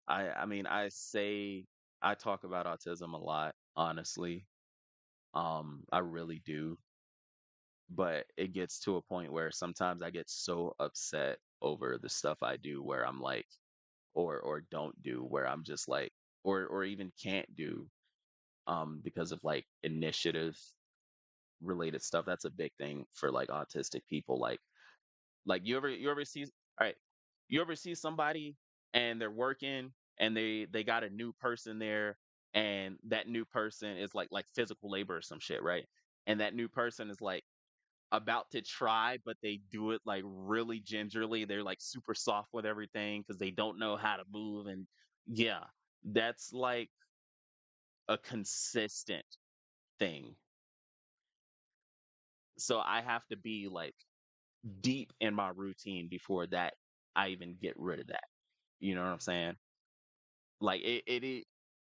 I mean, I talk about autism a lot, honestly. I really do, but it gets to a point where sometimes I get so upset over the stuff I do where I'm like, or don't do, where I'm just like, or even can't do, because of like initiative related stuff. That's a big thing for like autistic people. Like you ever see, all right, you ever see somebody and they're working and they got a new person there, and that new person is like physical labor or some shit, right? And that new person is like about to try, but they do it like really gingerly. They're like super soft with everything because they don't know how to move. And yeah, that's like a consistent thing. So I have to be like deep in my routine before that I even get rid of that. You know what I'm saying? Like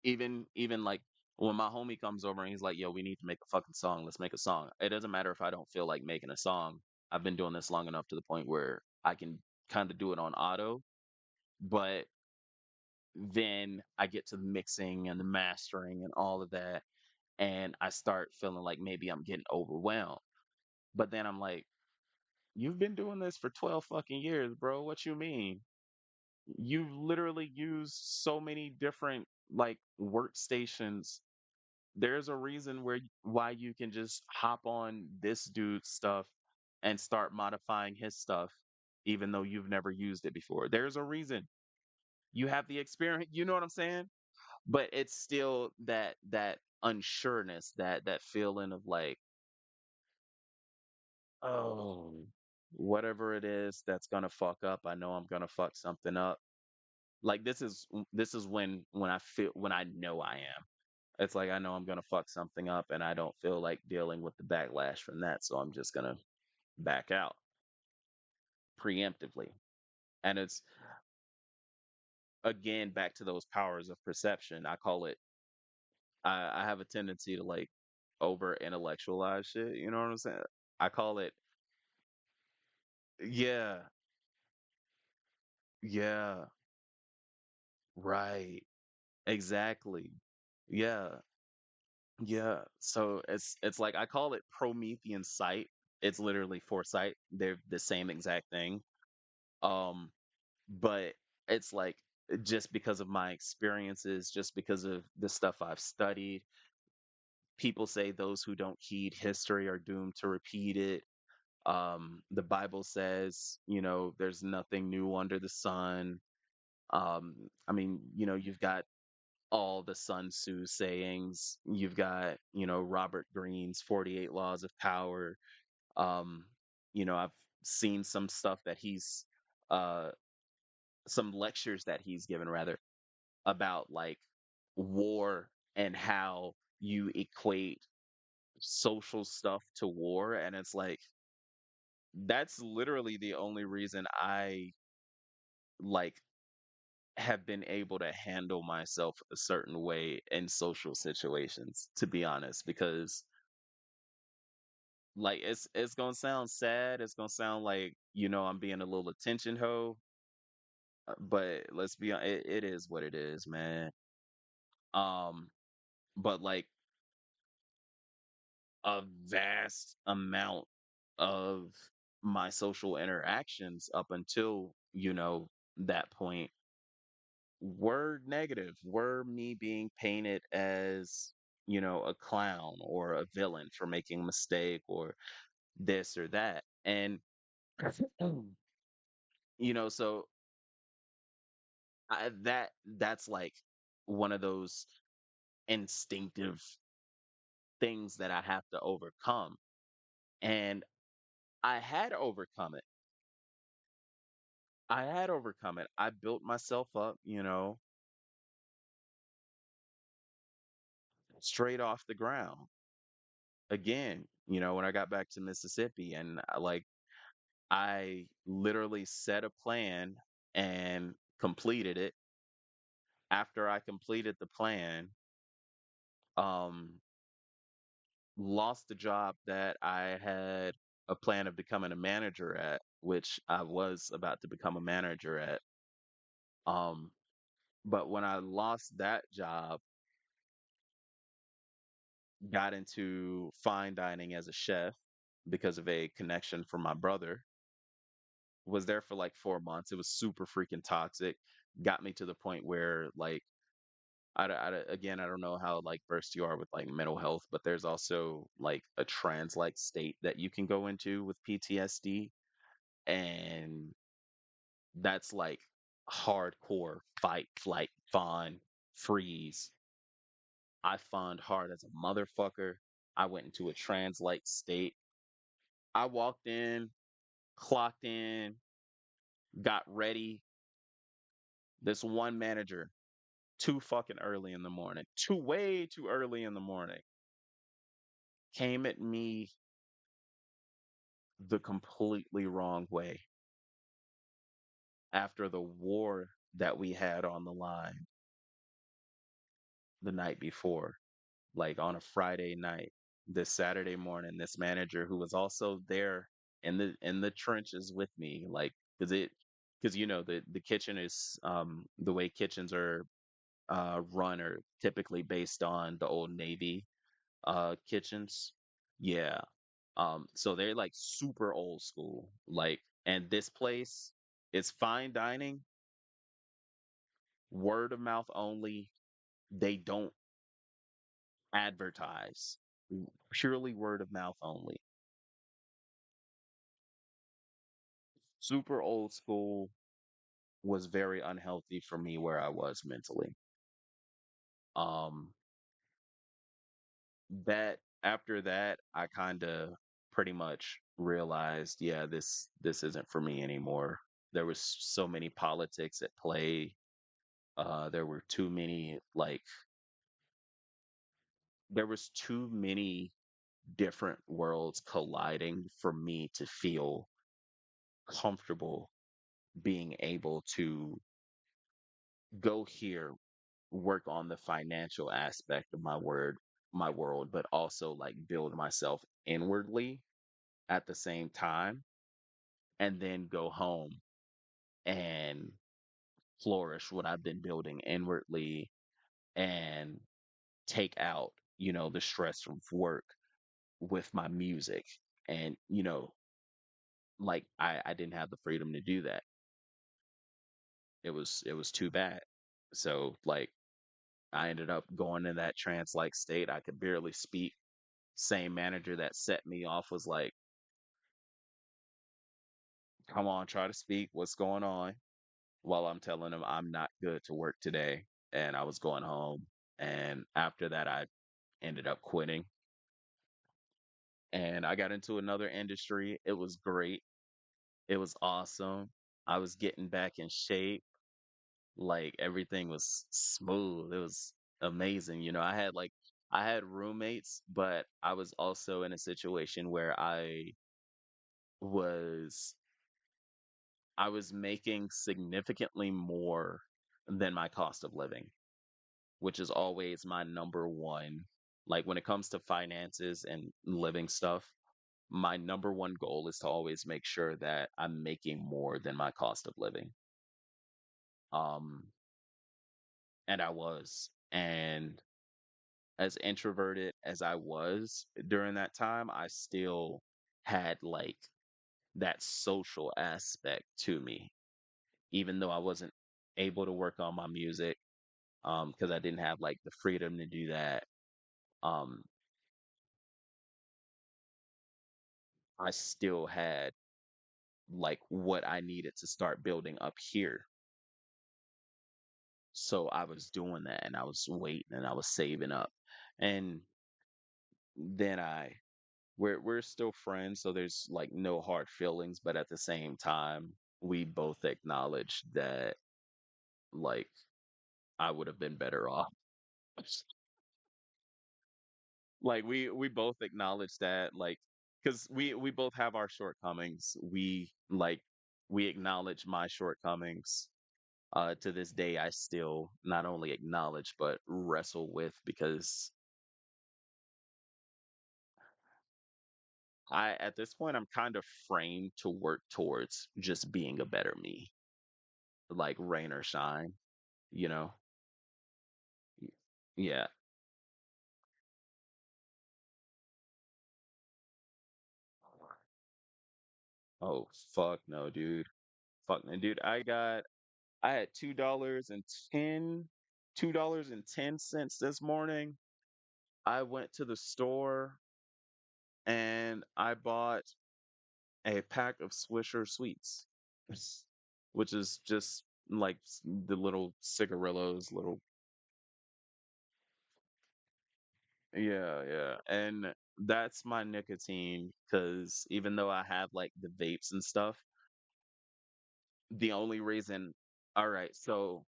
even like when my homie comes over and he's like, "Yo, we need to make a fucking song. Let's make a song." It doesn't matter if I don't feel like making a song. I've been doing this long enough to the point where I can kind of do it on auto, but then I get to the mixing and the mastering and all of that, and I start feeling like maybe I'm getting overwhelmed. But then I'm like, "You've been doing this for 12 fucking years, bro. What you mean? You've literally used so many different like workstations. There's a reason why you can just hop on this dude's stuff and start modifying his stuff even though you've never used it before. There's a reason. You have the experience, you know what I'm saying? But it's still that unsureness, that feeling of like, oh, whatever it is that's gonna fuck up, I know I'm gonna fuck something up. Like this is when I feel, when I know I am. It's like I know I'm gonna fuck something up and I don't feel like dealing with the backlash from that, so I'm just gonna back out preemptively. And it's again back to those powers of perception. I call it, I have a tendency to like over intellectualize shit, you know what I'm saying? I call it, yeah, yeah, right. Exactly. Yeah. Yeah. So it's like I call it Promethean sight. It's literally foresight. They're the same exact thing. Um, but it's like just because of my experiences, just because of the stuff I've studied, people say those who don't heed history are doomed to repeat it. The Bible says, there's nothing new under the sun. I mean, you've got all the Sun Tzu sayings. You've got, Robert Greene's 48 Laws of Power. Um, I've seen some stuff that uh, some lectures that he's given rather about like war and how you equate social stuff to war. And it's like, that's literally the only reason I like have been able to handle myself a certain way in social situations, to be honest, because like it's gonna sound sad, it's gonna sound like, I'm being a little attention hoe, but let's be honest, it is what it is, man. Um, but like a vast amount of my social interactions up until, that point were negative, were me being painted as, a clown or a villain for making a mistake or this or that. And, so that's like one of those instinctive things that I have to overcome. And I had overcome it. I had overcome it. I built myself up, straight off the ground. Again, when I got back to Mississippi, and I literally set a plan and completed it. After I completed the plan, um lost the job that I had a plan of becoming a manager at, which I was about to become a manager at. Um, but when I lost that job, got into fine dining as a chef because of a connection from my brother. Was there for like 4 months. It was super freaking toxic. Got me to the point where like again, I don't know how like versed you are with like mental health, but there's also like a trance like state that you can go into with PTSD, and that's like hardcore fight, flight, fawn, freeze. I fawned hard as a motherfucker. I went into a trance like state. I walked in, clocked in, got ready. This one manager, too fucking early in the morning, way too early in the morning, came at me the completely wrong way after the war that we had on the line the night before, like on a Friday night. This Saturday morning, this manager who was also there in the trenches with me, like because you know the kitchen is the way kitchens are run are typically based on the old Navy kitchens. Yeah. So they're like super old school. Like, and this place is fine dining, word of mouth only. They don't advertise, purely word of mouth only. Super old school, was very unhealthy for me where I was mentally. Um, that after that, I kind of pretty much realized, yeah, this isn't for me anymore. There was so many politics at play. There were too many like there was too many different worlds colliding for me to feel comfortable being able to go here, work on the financial aspect of my world, but also like build myself inwardly at the same time, and then go home and flourish what I've been building inwardly and take out, the stress from work with my music. And, like I didn't have the freedom to do that. It was too bad. So like I ended up going in that trance like state. I could barely speak. Same manager that set me off was like, come on, try to speak. What's going on? While I'm telling him I'm not good to work today. And I was going home. And after that, I ended up quitting. And I got into another industry. It was great. It was awesome. I was getting back in shape. Like everything was smooth. It was amazing. I had roommates, but I was also in a situation where was I was making significantly more than my cost of living, which is always my number one. Like when it comes to finances and living stuff, my number one goal is to always make sure that I'm making more than my cost of living. Um, and I was. And as introverted as I was during that time, I still had like that social aspect to me, even though I wasn't able to work on my music, because I didn't have like the freedom to do that. Um, I still had like what I needed to start building up here. So I was doing that and I was waiting and I was saving up. And then we're still friends, so there's like no hard feelings, but at the same time, we both acknowledge that like I would have been better off. Like we both acknowledge that, like, because we both have our shortcomings. We acknowledge my shortcomings. To this day, I still not only acknowledge but wrestle with, because I at this point I'm kind of framed to work towards just being a better me, like rain or shine, you know? Y- Yeah. Oh fuck no, dude. Fuck no, dude. I had $2.10 this morning. I went to the store and I bought a pack of Swisher sweets, which is just like the little cigarillos, little yeah, yeah. And that's my nicotine because even though I have like the vapes and stuff, the only reason, all right, so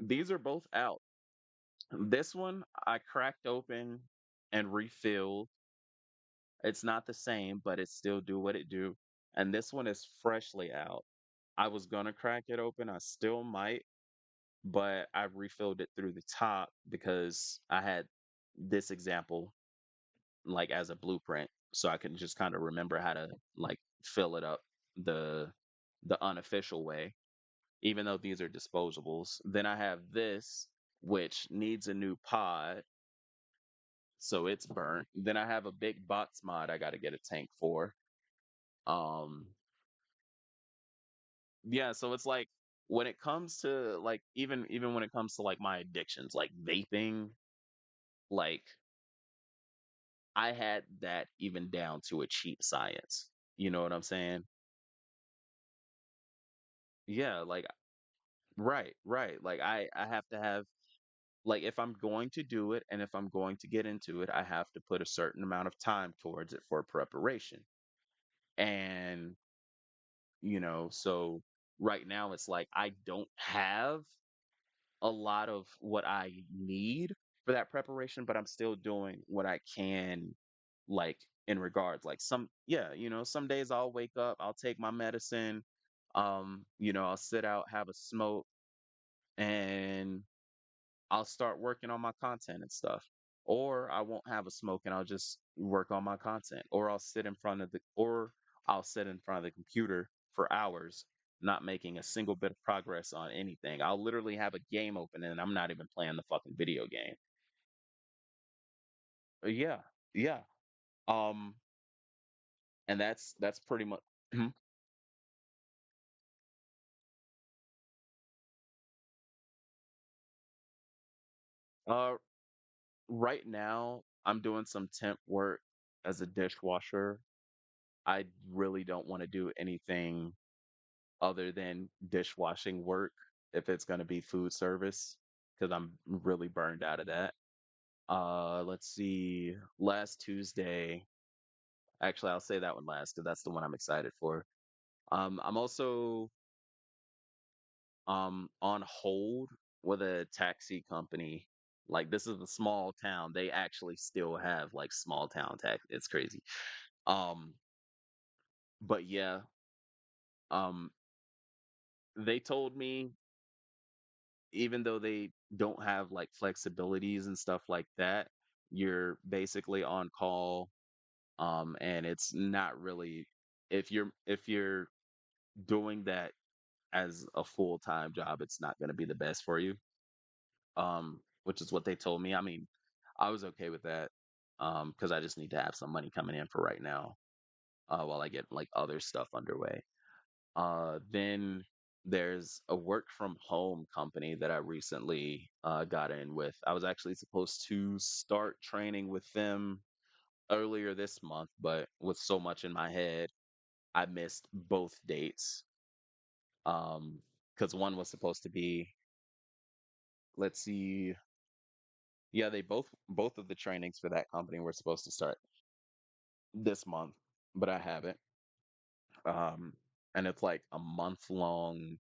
these are both out. This one I cracked open and refilled. It's not the same, but it still do what it do. And this one is freshly out. I was gonna crack it open. I still might, but I refilled it through the top because I had this example like as a blueprint, so I can just kind of remember how to like fill it up the the unofficial way, even though these are disposables. Then I have this, which needs a new pod, so it's burnt. Then I have a big box mod I got to get a tank for. Um, yeah, so it's like when it comes to like even when it comes to like my addictions, like vaping, like I had that even down to a cheap science. You know what I'm saying? Yeah, like right, right. Like I have to have like if I'm going to do it and if I'm going to get into it, I have to put a certain amount of time towards it for preparation. And so right now it's like I don't have a lot of what I need for that preparation, but I'm still doing what I can, like in regards, like yeah, some days I'll wake up, I'll take my medicine, I'll sit out, have a smoke, and I'll start working on my content and stuff. Or I won't have a smoke and I'll just work on my content. Or I'll sit in front of the computer for hours, not making a single bit of progress on anything. I'll literally have a game open and I'm not even playing the fucking video game. Yeah, yeah. Um, and that's pretty much. uh, right now I'm doing some temp work as a dishwasher. I really don't want to do anything other than dishwashing work if it's going to be food service because I'm really burned out of that. Let's see. Last Tuesday, actually, I'll say that one last because that's the one I'm excited for. I'm also on hold with a taxi company. Like this is a small town. They actually still have like small town tax. It's crazy. Um, but yeah, um, they told me even though they don't have like flexibilities and stuff like that, you're basically on call. And it's not really if you're doing that as a full-time job, it's not going to be the best for you. Which is what they told me. I mean, I was okay with that. Because I just need to have some money coming in for right now, while I get like other stuff underway. Then there's a work from home company that I recently got in with. I was actually supposed to start training with them earlier this month, but with so much in my head, I missed both dates. Because one was supposed to be, let's see, yeah, they both of the trainings for that company were supposed to start this month, but I haven't. Um, and it's like a month long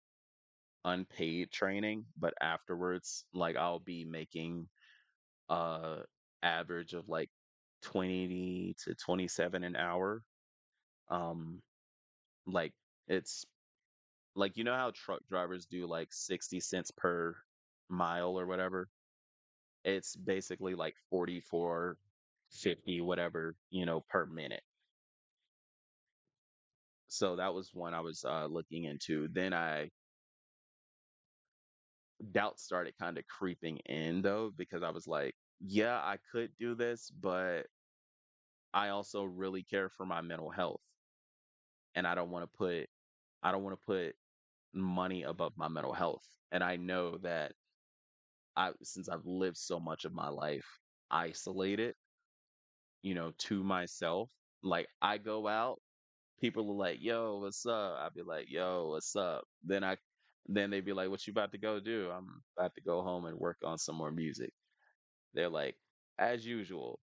unpaid training, but afterwards, like I'll be making uh average of like 20 to 27 an hour. Um like it's like how truck drivers do like 60 cents per mile or whatever. It's basically like 44, 50, whatever, per minute. So that was one I was looking into. Then I doubt started kind of creeping in though, because I was like, yeah, I could do this, but I also really care for my mental health, and I don't want to put money above my mental health. And I know that since I've lived so much of my life isolated, to myself, like I go out, people are like, "Yo, what's up?" I'd be like, "Yo, what's up?" Then they'd be like, "What you about to go do?" I'm about to go home and work on some more music. They're like, "As usual,"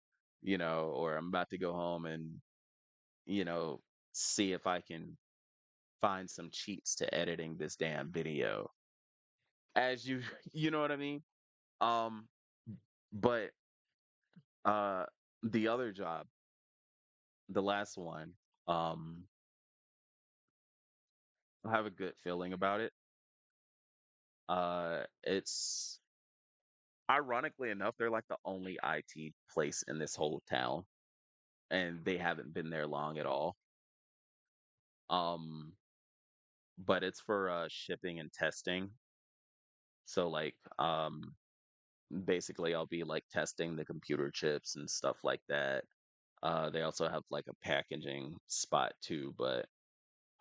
or I'm about to go home and, you know, see if I can find some cheats to editing this damn video. As you, you know what I mean? Um, but uh, the other job, the last one, um, I have a good feeling about it. It's ironically enough, they're like the only IT place in this whole town, and they haven't been there long at all. Um, but it's for shipping and testing. So like, basically, I'll be like testing the computer chips and stuff like that. They also have like a packaging spot too, but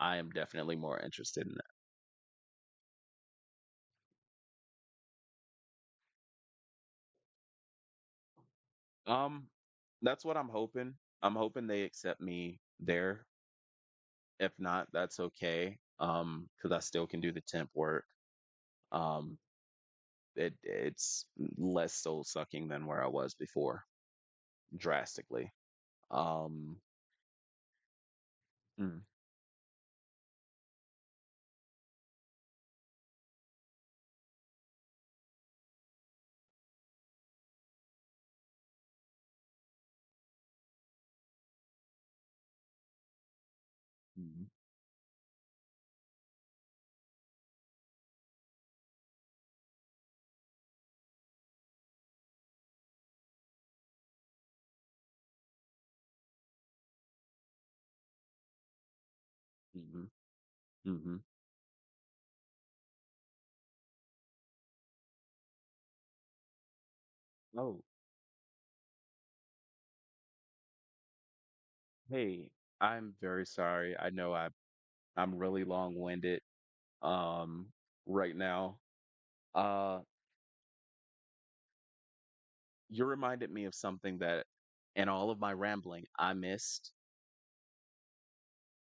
I am definitely more interested in that. That's what I'm hoping. I'm hoping they accept me there. If not, that's okay. Because I still can do the temp work. Um, it's less soul sucking than where I was before, drastically. Um, mm, mhm. Mhm. Mhm. Oh, hey, I'm very sorry. I know I'm really long-winded um right now. Uh, you reminded me of something that in all of my rambling I missed.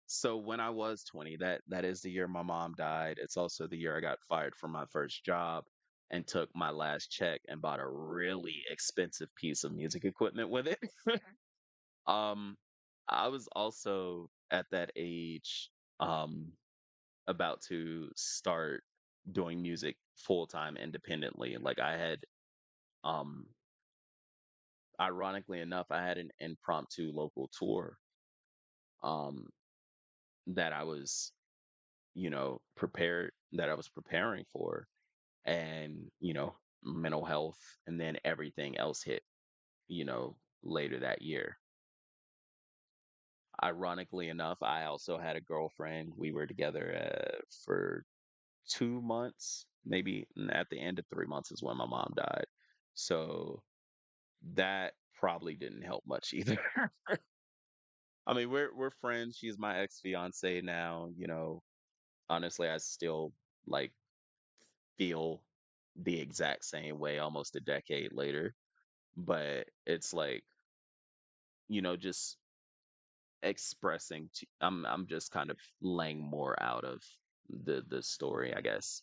So when I was 20, that is the year my mom died. It's also the year I got fired from my first job and took my last check and bought a really expensive piece of music equipment with it. Um, I was also at that age, um, about to start doing music full time independently. Like I had, um, ironically enough, I had an impromptu local tour, um, that I was, that I was preparing for, and mental health, and then everything else hit, you know, later that year. Ironically enough, I also had a girlfriend. We were together for 2 months, maybe at the end of 3 months is when my mom died. So that probably didn't help much either. I mean, we're friends. She's my ex fiance now. Honestly, I still like feel the exact same way almost a decade later. But it's like, just I'm just kind of laying more out of the story, I guess.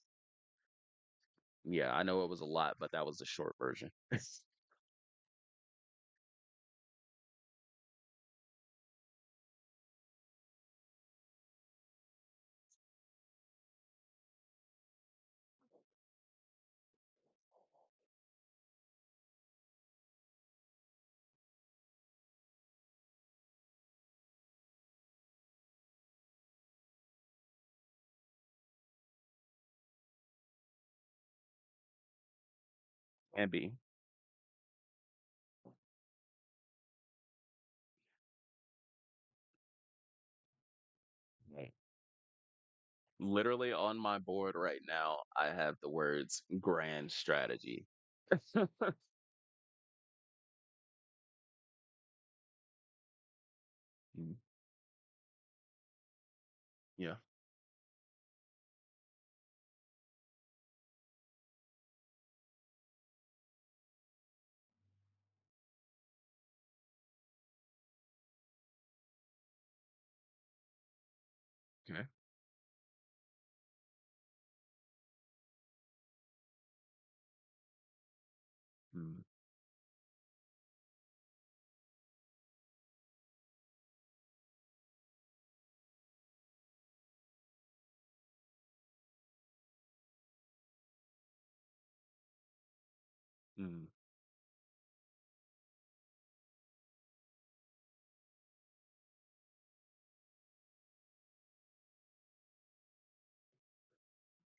Yeah, I know it was a lot, but that was the short version. And B. Literally on my board right now, I have the words grand strategy. Mm, yeah. Okay. Mm, mm,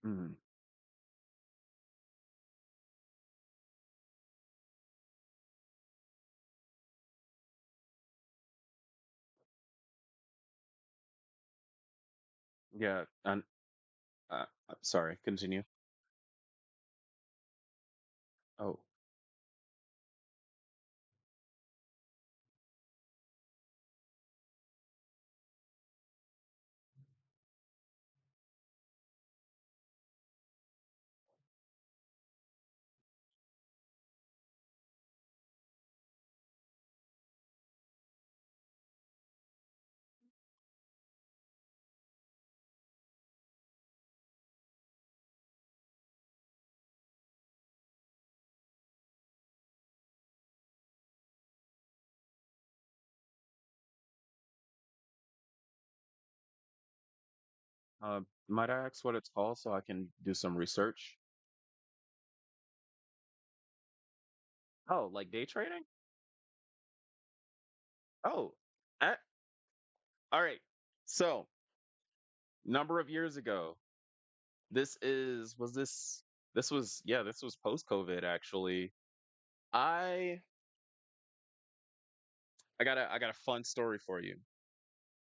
mm. Yeah. And sorry. Continue. Oh. Uh, might I ask what it's called so I can do some research? Oh, like day trading? Oh, uh, all right. So, number of years ago, this was, yeah, this was post-COVID actually. I I got a fun story for you.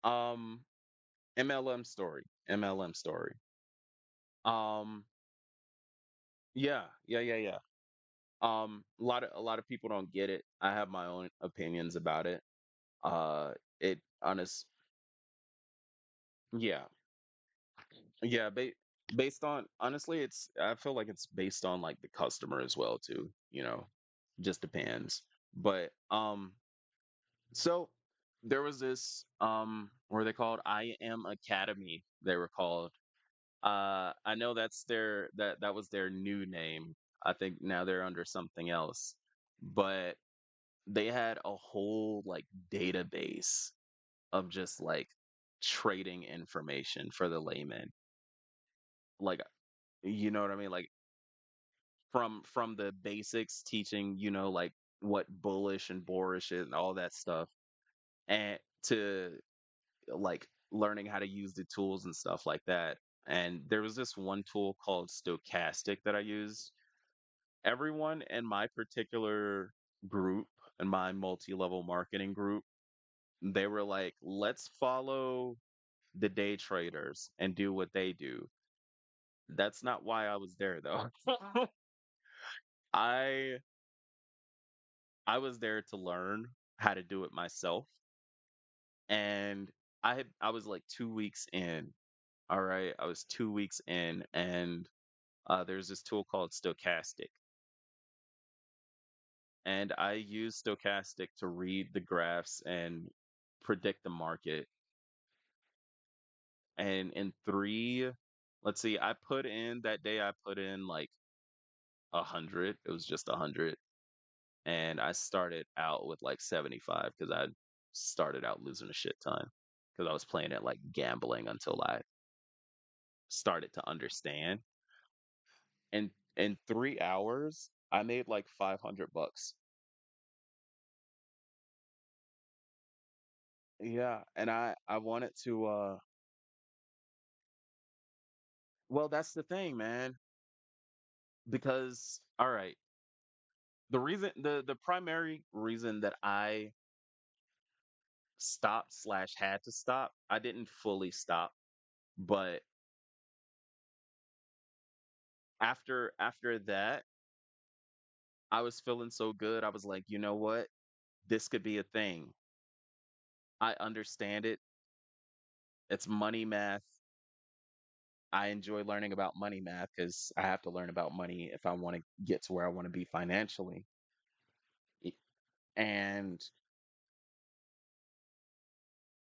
Um, MLM story. MLM story. Um, yeah, yeah. A lot of people don't get it. I have my own opinions about it. It honest, yeah, yeah. Based on honestly, it's I feel like it's based on like the customer as well too. Just depends. But so there was this what are they called? I Am Academy. They were called. I know that was their new name. I think now they're under something else. But they had a whole like database of just like trading information for the layman. Like you know what I mean? Like from the basics teaching, like what bullish and boorish is and all that stuff and to like learning how to use the tools and stuff like that. And there was this one tool called Stochastic that I used. Everyone in my particular group, in my multi-level marketing group, they were like, let's follow the day traders and do what they do. That's not why I was there though. I I was there to learn how to do it myself. And I was like 2 weeks in. All right. I was 2 weeks in and there's this tool called Stochastic. And I use Stochastic to read the graphs and predict the market. And in let's see, I put in that day, I put in like 100. It was just 100. And I started out with like 75 because I started out losing a shit ton because I was playing it like gambling until I started to understand. And in 3 hours, I made like $500. Yeah, and I wanted to well, that's the thing, man, because all right, the primary reason that I stopped slash had to stop, I didn't fully stop, but After that, I was feeling so good. I was like, you know what? This could be a thing. I understand it. It's money math. I enjoy learning about money math because I have to learn about money if I want to get to where I want to be financially. Y- And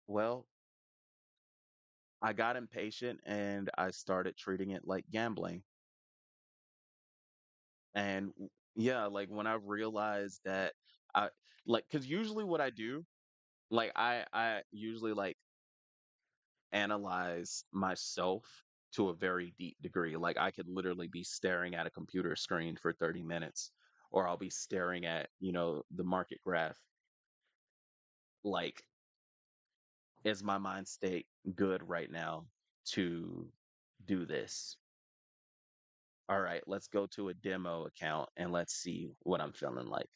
well, I got impatient and I started treating it like gambling. And yeah, like when I realized that I like, because usually what I do, like I usually like analyze myself to a very deep degree. Like I could literally be staring at a computer screen for 30 minutes, or I'll be staring at, the market graph. Like, is my mind state good right now to do this? All right, let's go to a demo account and let's see what I'm feeling like.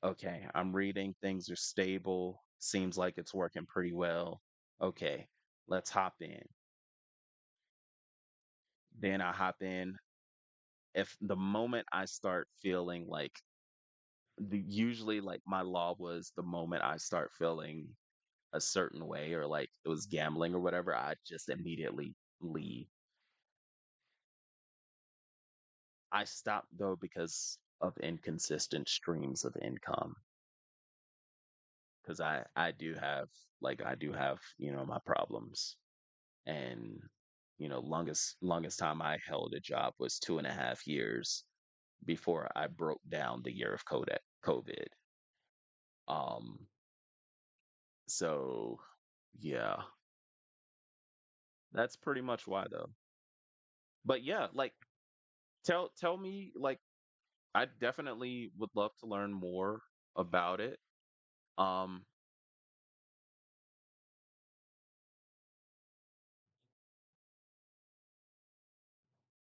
Okay, I'm reading, things are stable, seems like it's working pretty well. Okay, let's hop in. Then I hop in. If the moment I start feeling like usually like my law was the moment I start feeling a certain way or like it was gambling or whatever, I just immediately leave. I stopped though because of inconsistent streams of income because I do have my problems. And longest time I held a job was 2.5 years before I broke down the year of COVID. Um, so yeah, that's pretty much why though. But yeah, like tell me, like I definitely would love to learn more about it. Um,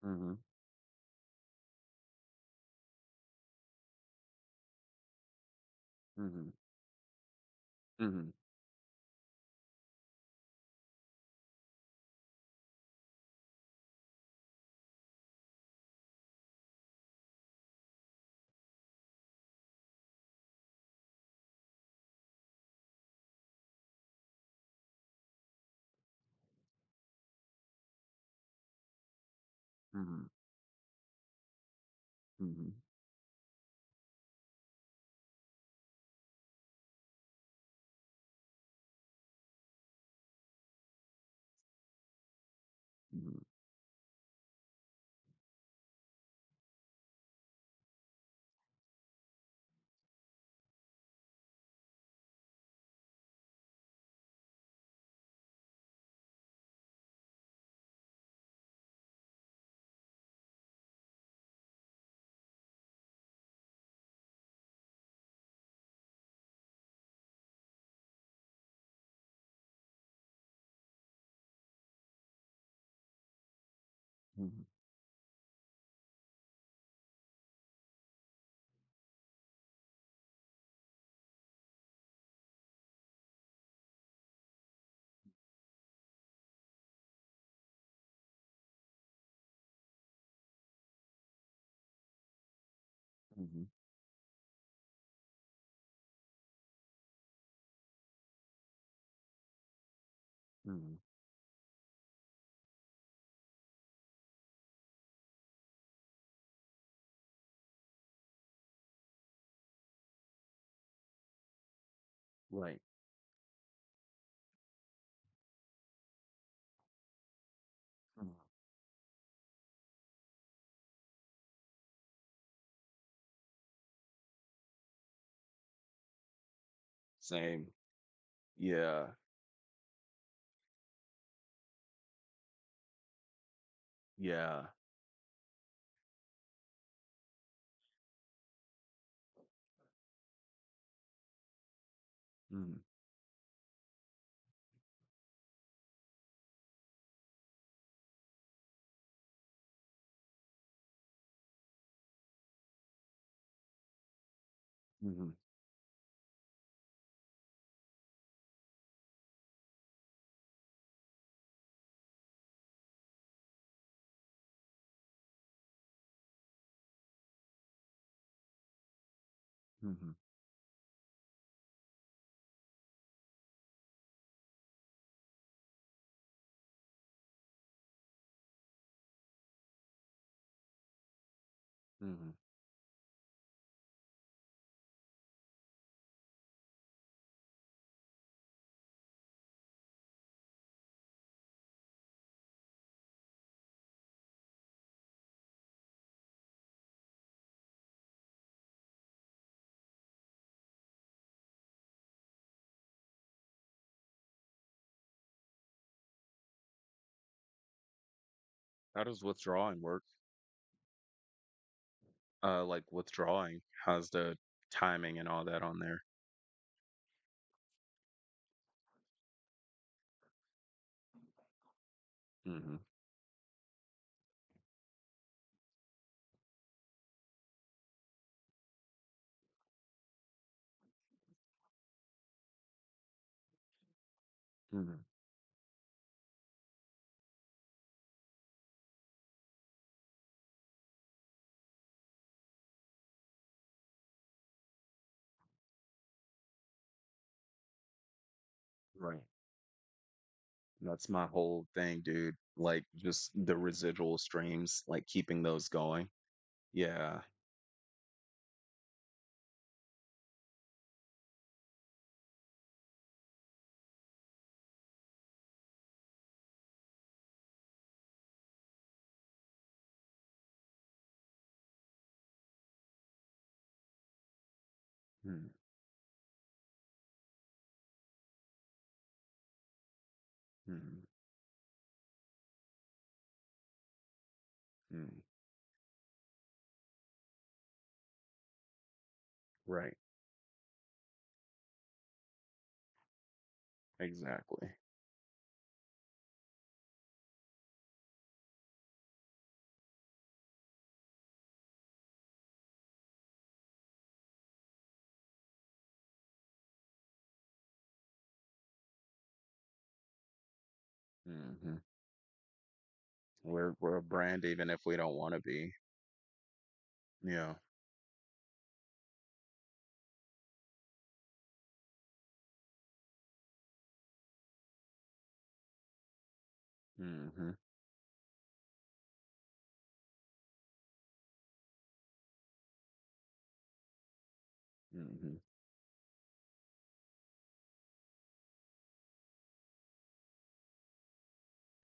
mhm, mhm, mhm, mhm, mhm, mhm. Mhm. Mhm. Mhm. Right. Mhm. Same. Yeah. Yeah. Mhm. Mhm. Hmm. Hmm. How does withdrawing work? Like withdrawing, how's the timing and all that on there? Hmm. Hmm. Right. That's my whole thing, dude. Like just the residual streams, like keeping those going. Yeah. Mm, mm, mm. Right. Exactly. Hmm. We're a brand even if we don't want to be. Yeah. Hmm. Hmm.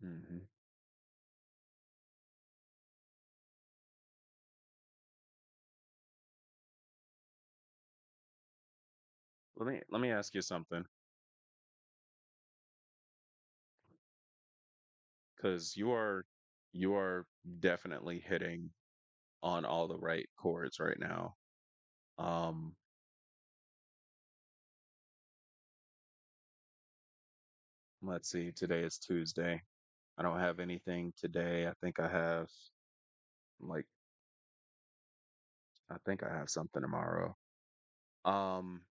Hmm. Let me ask you something, because you are definitely hitting on all the right chords right now. Um, let's see, today is Tuesday. I don't have anything today. Like I think I have something tomorrow. Um,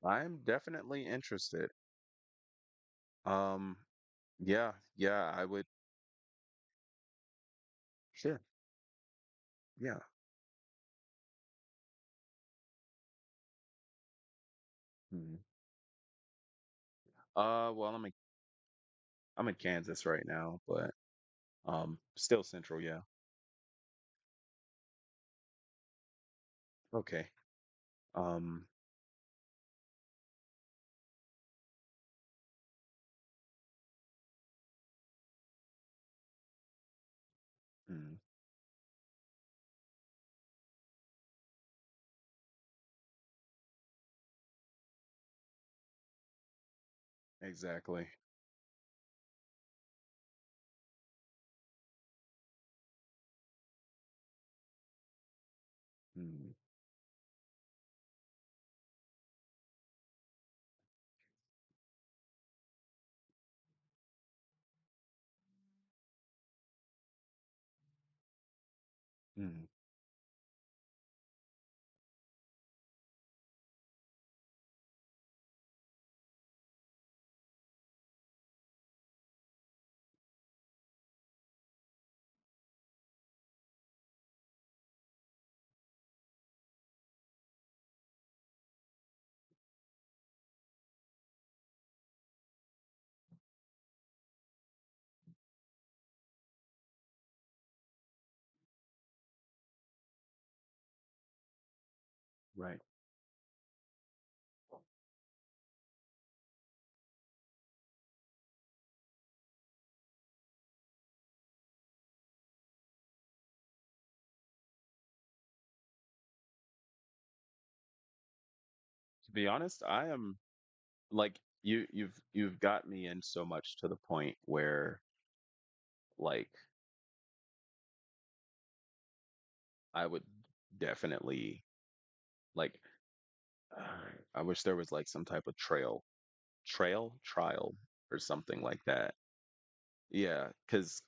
I'm definitely interested. Um, yeah, yeah, I would. Sure. Yeah. Mhm. Well, I'm in Kansas right now, but still Central. Yeah. Okay. Um, mm, exactly. Mm, mm, Right. To be honest, I am like you've got me in so much to the point where like I would definitely like I wish there was like some type of trial or something like that. Yeah, cuz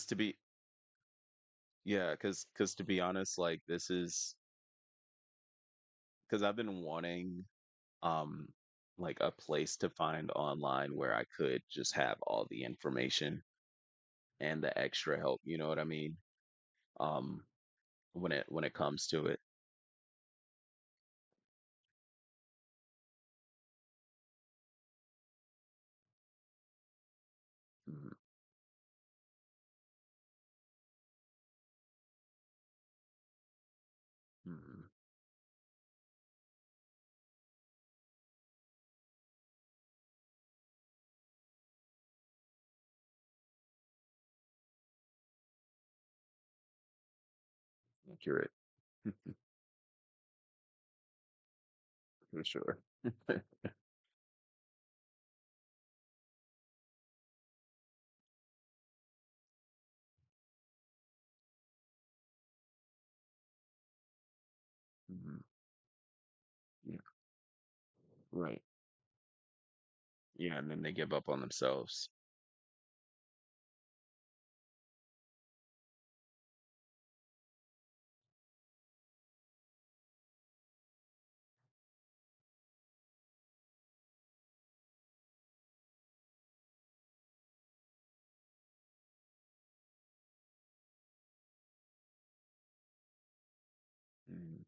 to be yeah, cuz to be honest, like this is cuz I've been wanting um like a place to find online where I could just have all the information and the extra help, you know what I mean? Um when it comes to it. Mhm, mhm. Accurate. For sure. Mhm. Yeah, right. Yeah, and then they give up on themselves. Mm.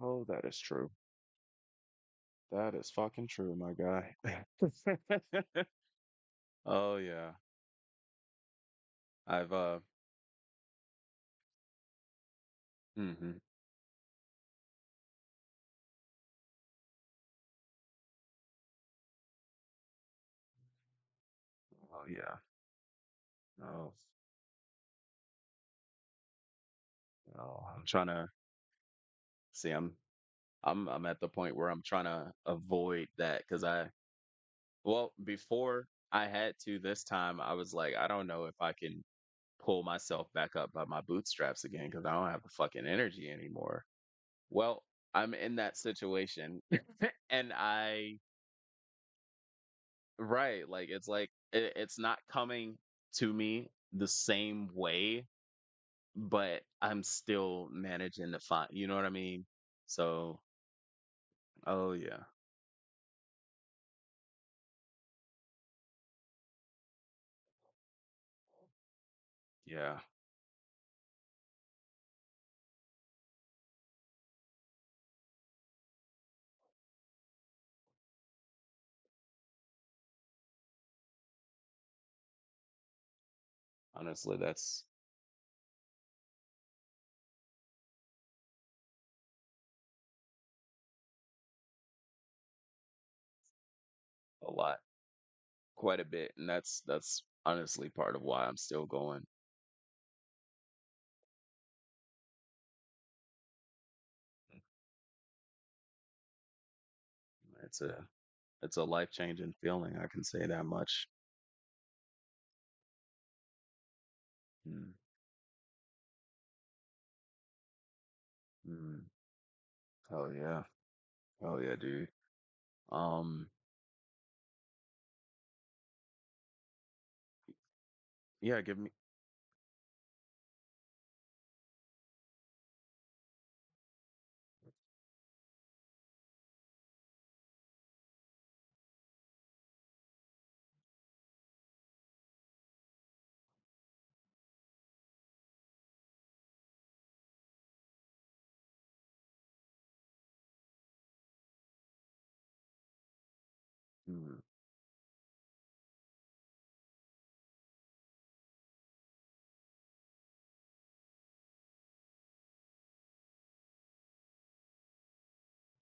Oh, that is true. That is fucking true, my guy. Oh yeah. I've mhm. Oh yeah. Oh, oh, I'm trying to see I'm at the point where I'm trying to avoid that because well, before I had to this time, I was like, I don't know if I can pull myself back up by my bootstraps again because I don't have the fucking energy anymore. Well, I'm in that situation and right, like it's not coming to me the same way, but I'm still managing to find, you know what I mean? So, oh yeah. Yeah. Honestly, that's a lot, quite a bit, and that's honestly part of why I'm still going. It's a life-changing feeling, I can say that much. Mm, mm. Oh yeah. Oh yeah, dude. Um, yeah, give me mm,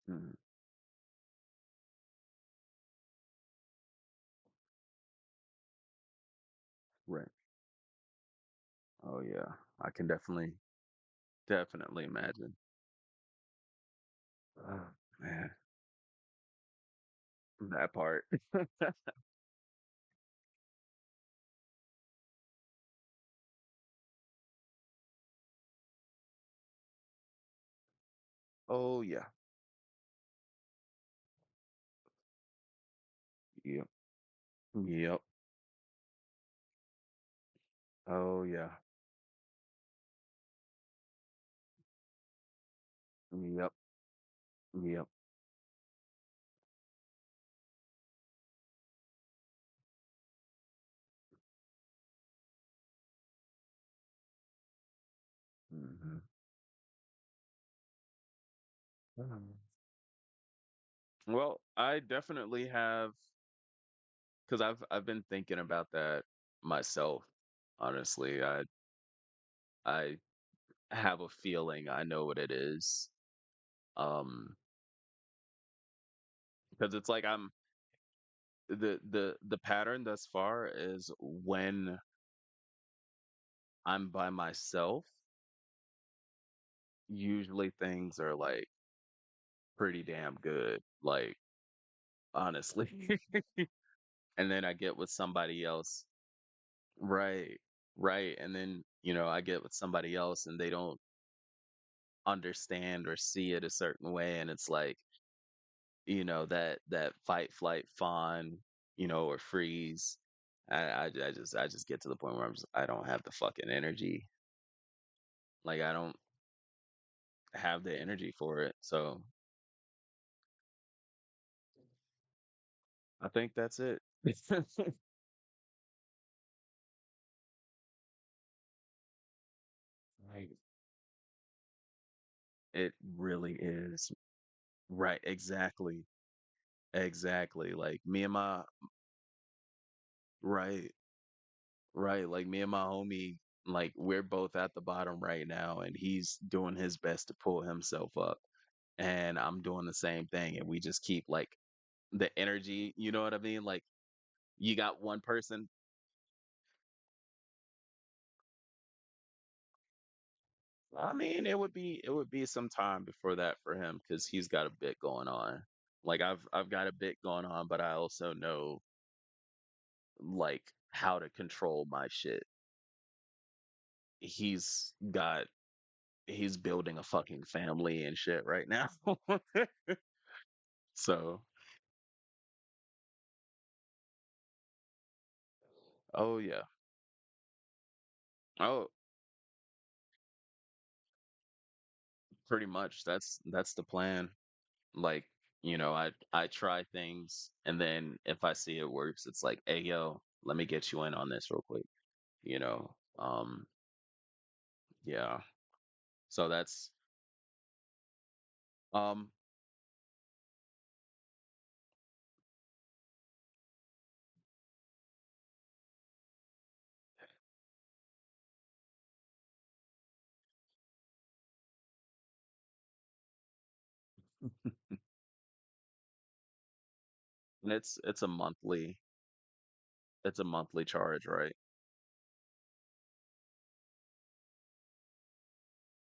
Mhm. Right. Oh yeah. I can definitely imagine. Oh, man, that part. Oh yeah. Yep. Yep. Oh yeah. Yep. Yep. Hmm. Well, I definitely have because I've been thinking about that myself. Honestly, I have a feeling I know what it is. Um, because it's like the pattern thus far is when I'm by myself, usually things are like pretty damn good. Like honestly. And then I get with somebody else. Right. Right. And then, I get with somebody else and they don't understand or see it a certain way. And it's like, that fight, flight, fawn, or freeze. I just get to the point where I don't have the fucking energy. Like I don't have the energy for it. So I think that's it. Right. It really is. Right. Exactly. Exactly. Like me and my right. Right. Like me and my homie, like we're both at the bottom right now, and he's doing his best to pull himself up. And I'm doing the same thing. And we just keep like the energy, you know what I mean? Like you got one person. I mean, it would be some time before that for him because he's got a bit going on. Like I've got a bit going on, but I also know like how to control my shit. He's got he's building a fucking family and shit right now. So, oh yeah. Oh, pretty much that's the plan. Like, I try things and then if I see it works, it's like, "Hey yo, let me get you in on this real quick." You know. Yeah. So that's um and it's a monthly charge, right?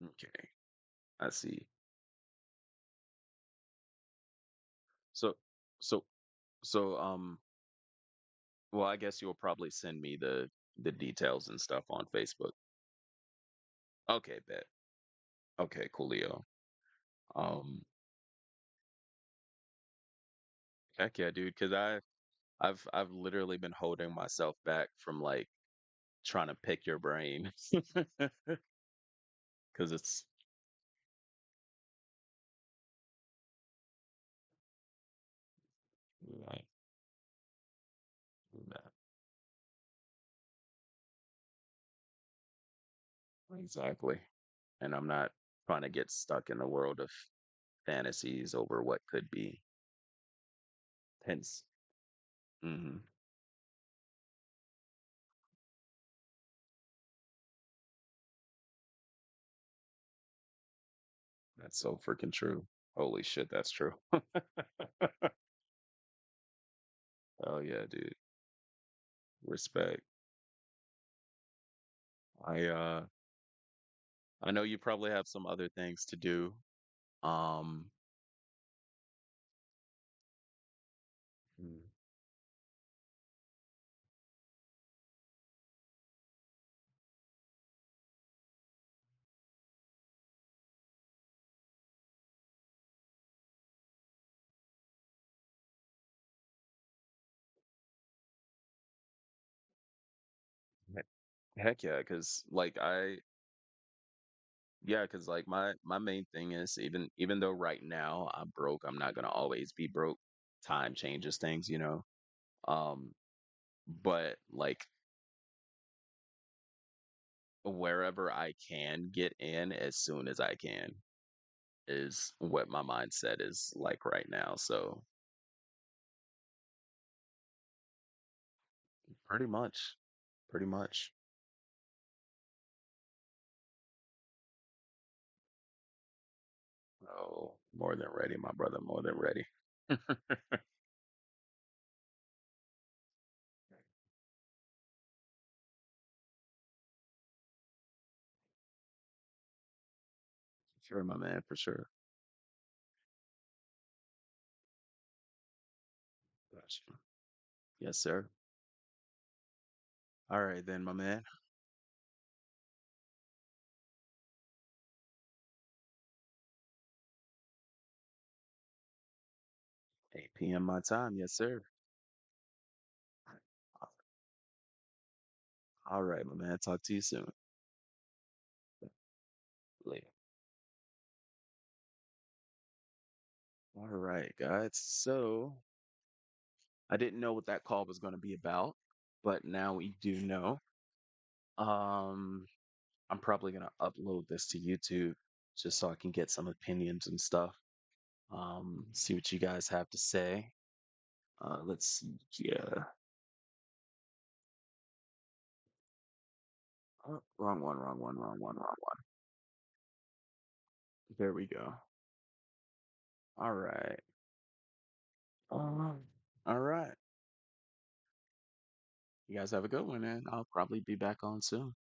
Okay. I see. So so so well, I guess you'll probably send me the details and stuff on Facebook. Okay, bet. Okay, coolio. Um, Heck yeah, dude. Because I've literally been holding myself back from like trying to pick your brain. Because it's right, right, exactly. And I'm not trying to get stuck in the world of fantasies over what could be. Hence, hmm that's so freaking true. Holy shit, that's true. Oh yeah, dude. Respect. I uh I know you probably have some other things to do. Um mm, heck yeah, cuz like I yeah, cuz like my main thing is even though right now I'm broke, I'm not going to always be broke. Time changes things, you know. Um but like wherever I can get in as soon as I can is what my mindset is like right now. So pretty much, pretty much. Oh, more than ready, my brother, more than ready. Sure, my man, for sure. Gotcha. Yes, sir. All right, then, my man. 8 p.m. my time. Yes, sir. All right, my man. Talk to you soon. Later. All right, guys. So I didn't know what that call was going to be about, but now we do know. Um, I'm probably gonna upload this to YouTube just so I can get some opinions and stuff. See what you guys have to say. Let's see here. Oh, wrong one, wrong one, wrong one, wrong one. There we go. All right. All right. You guys have a good one, and I'll probably be back on soon.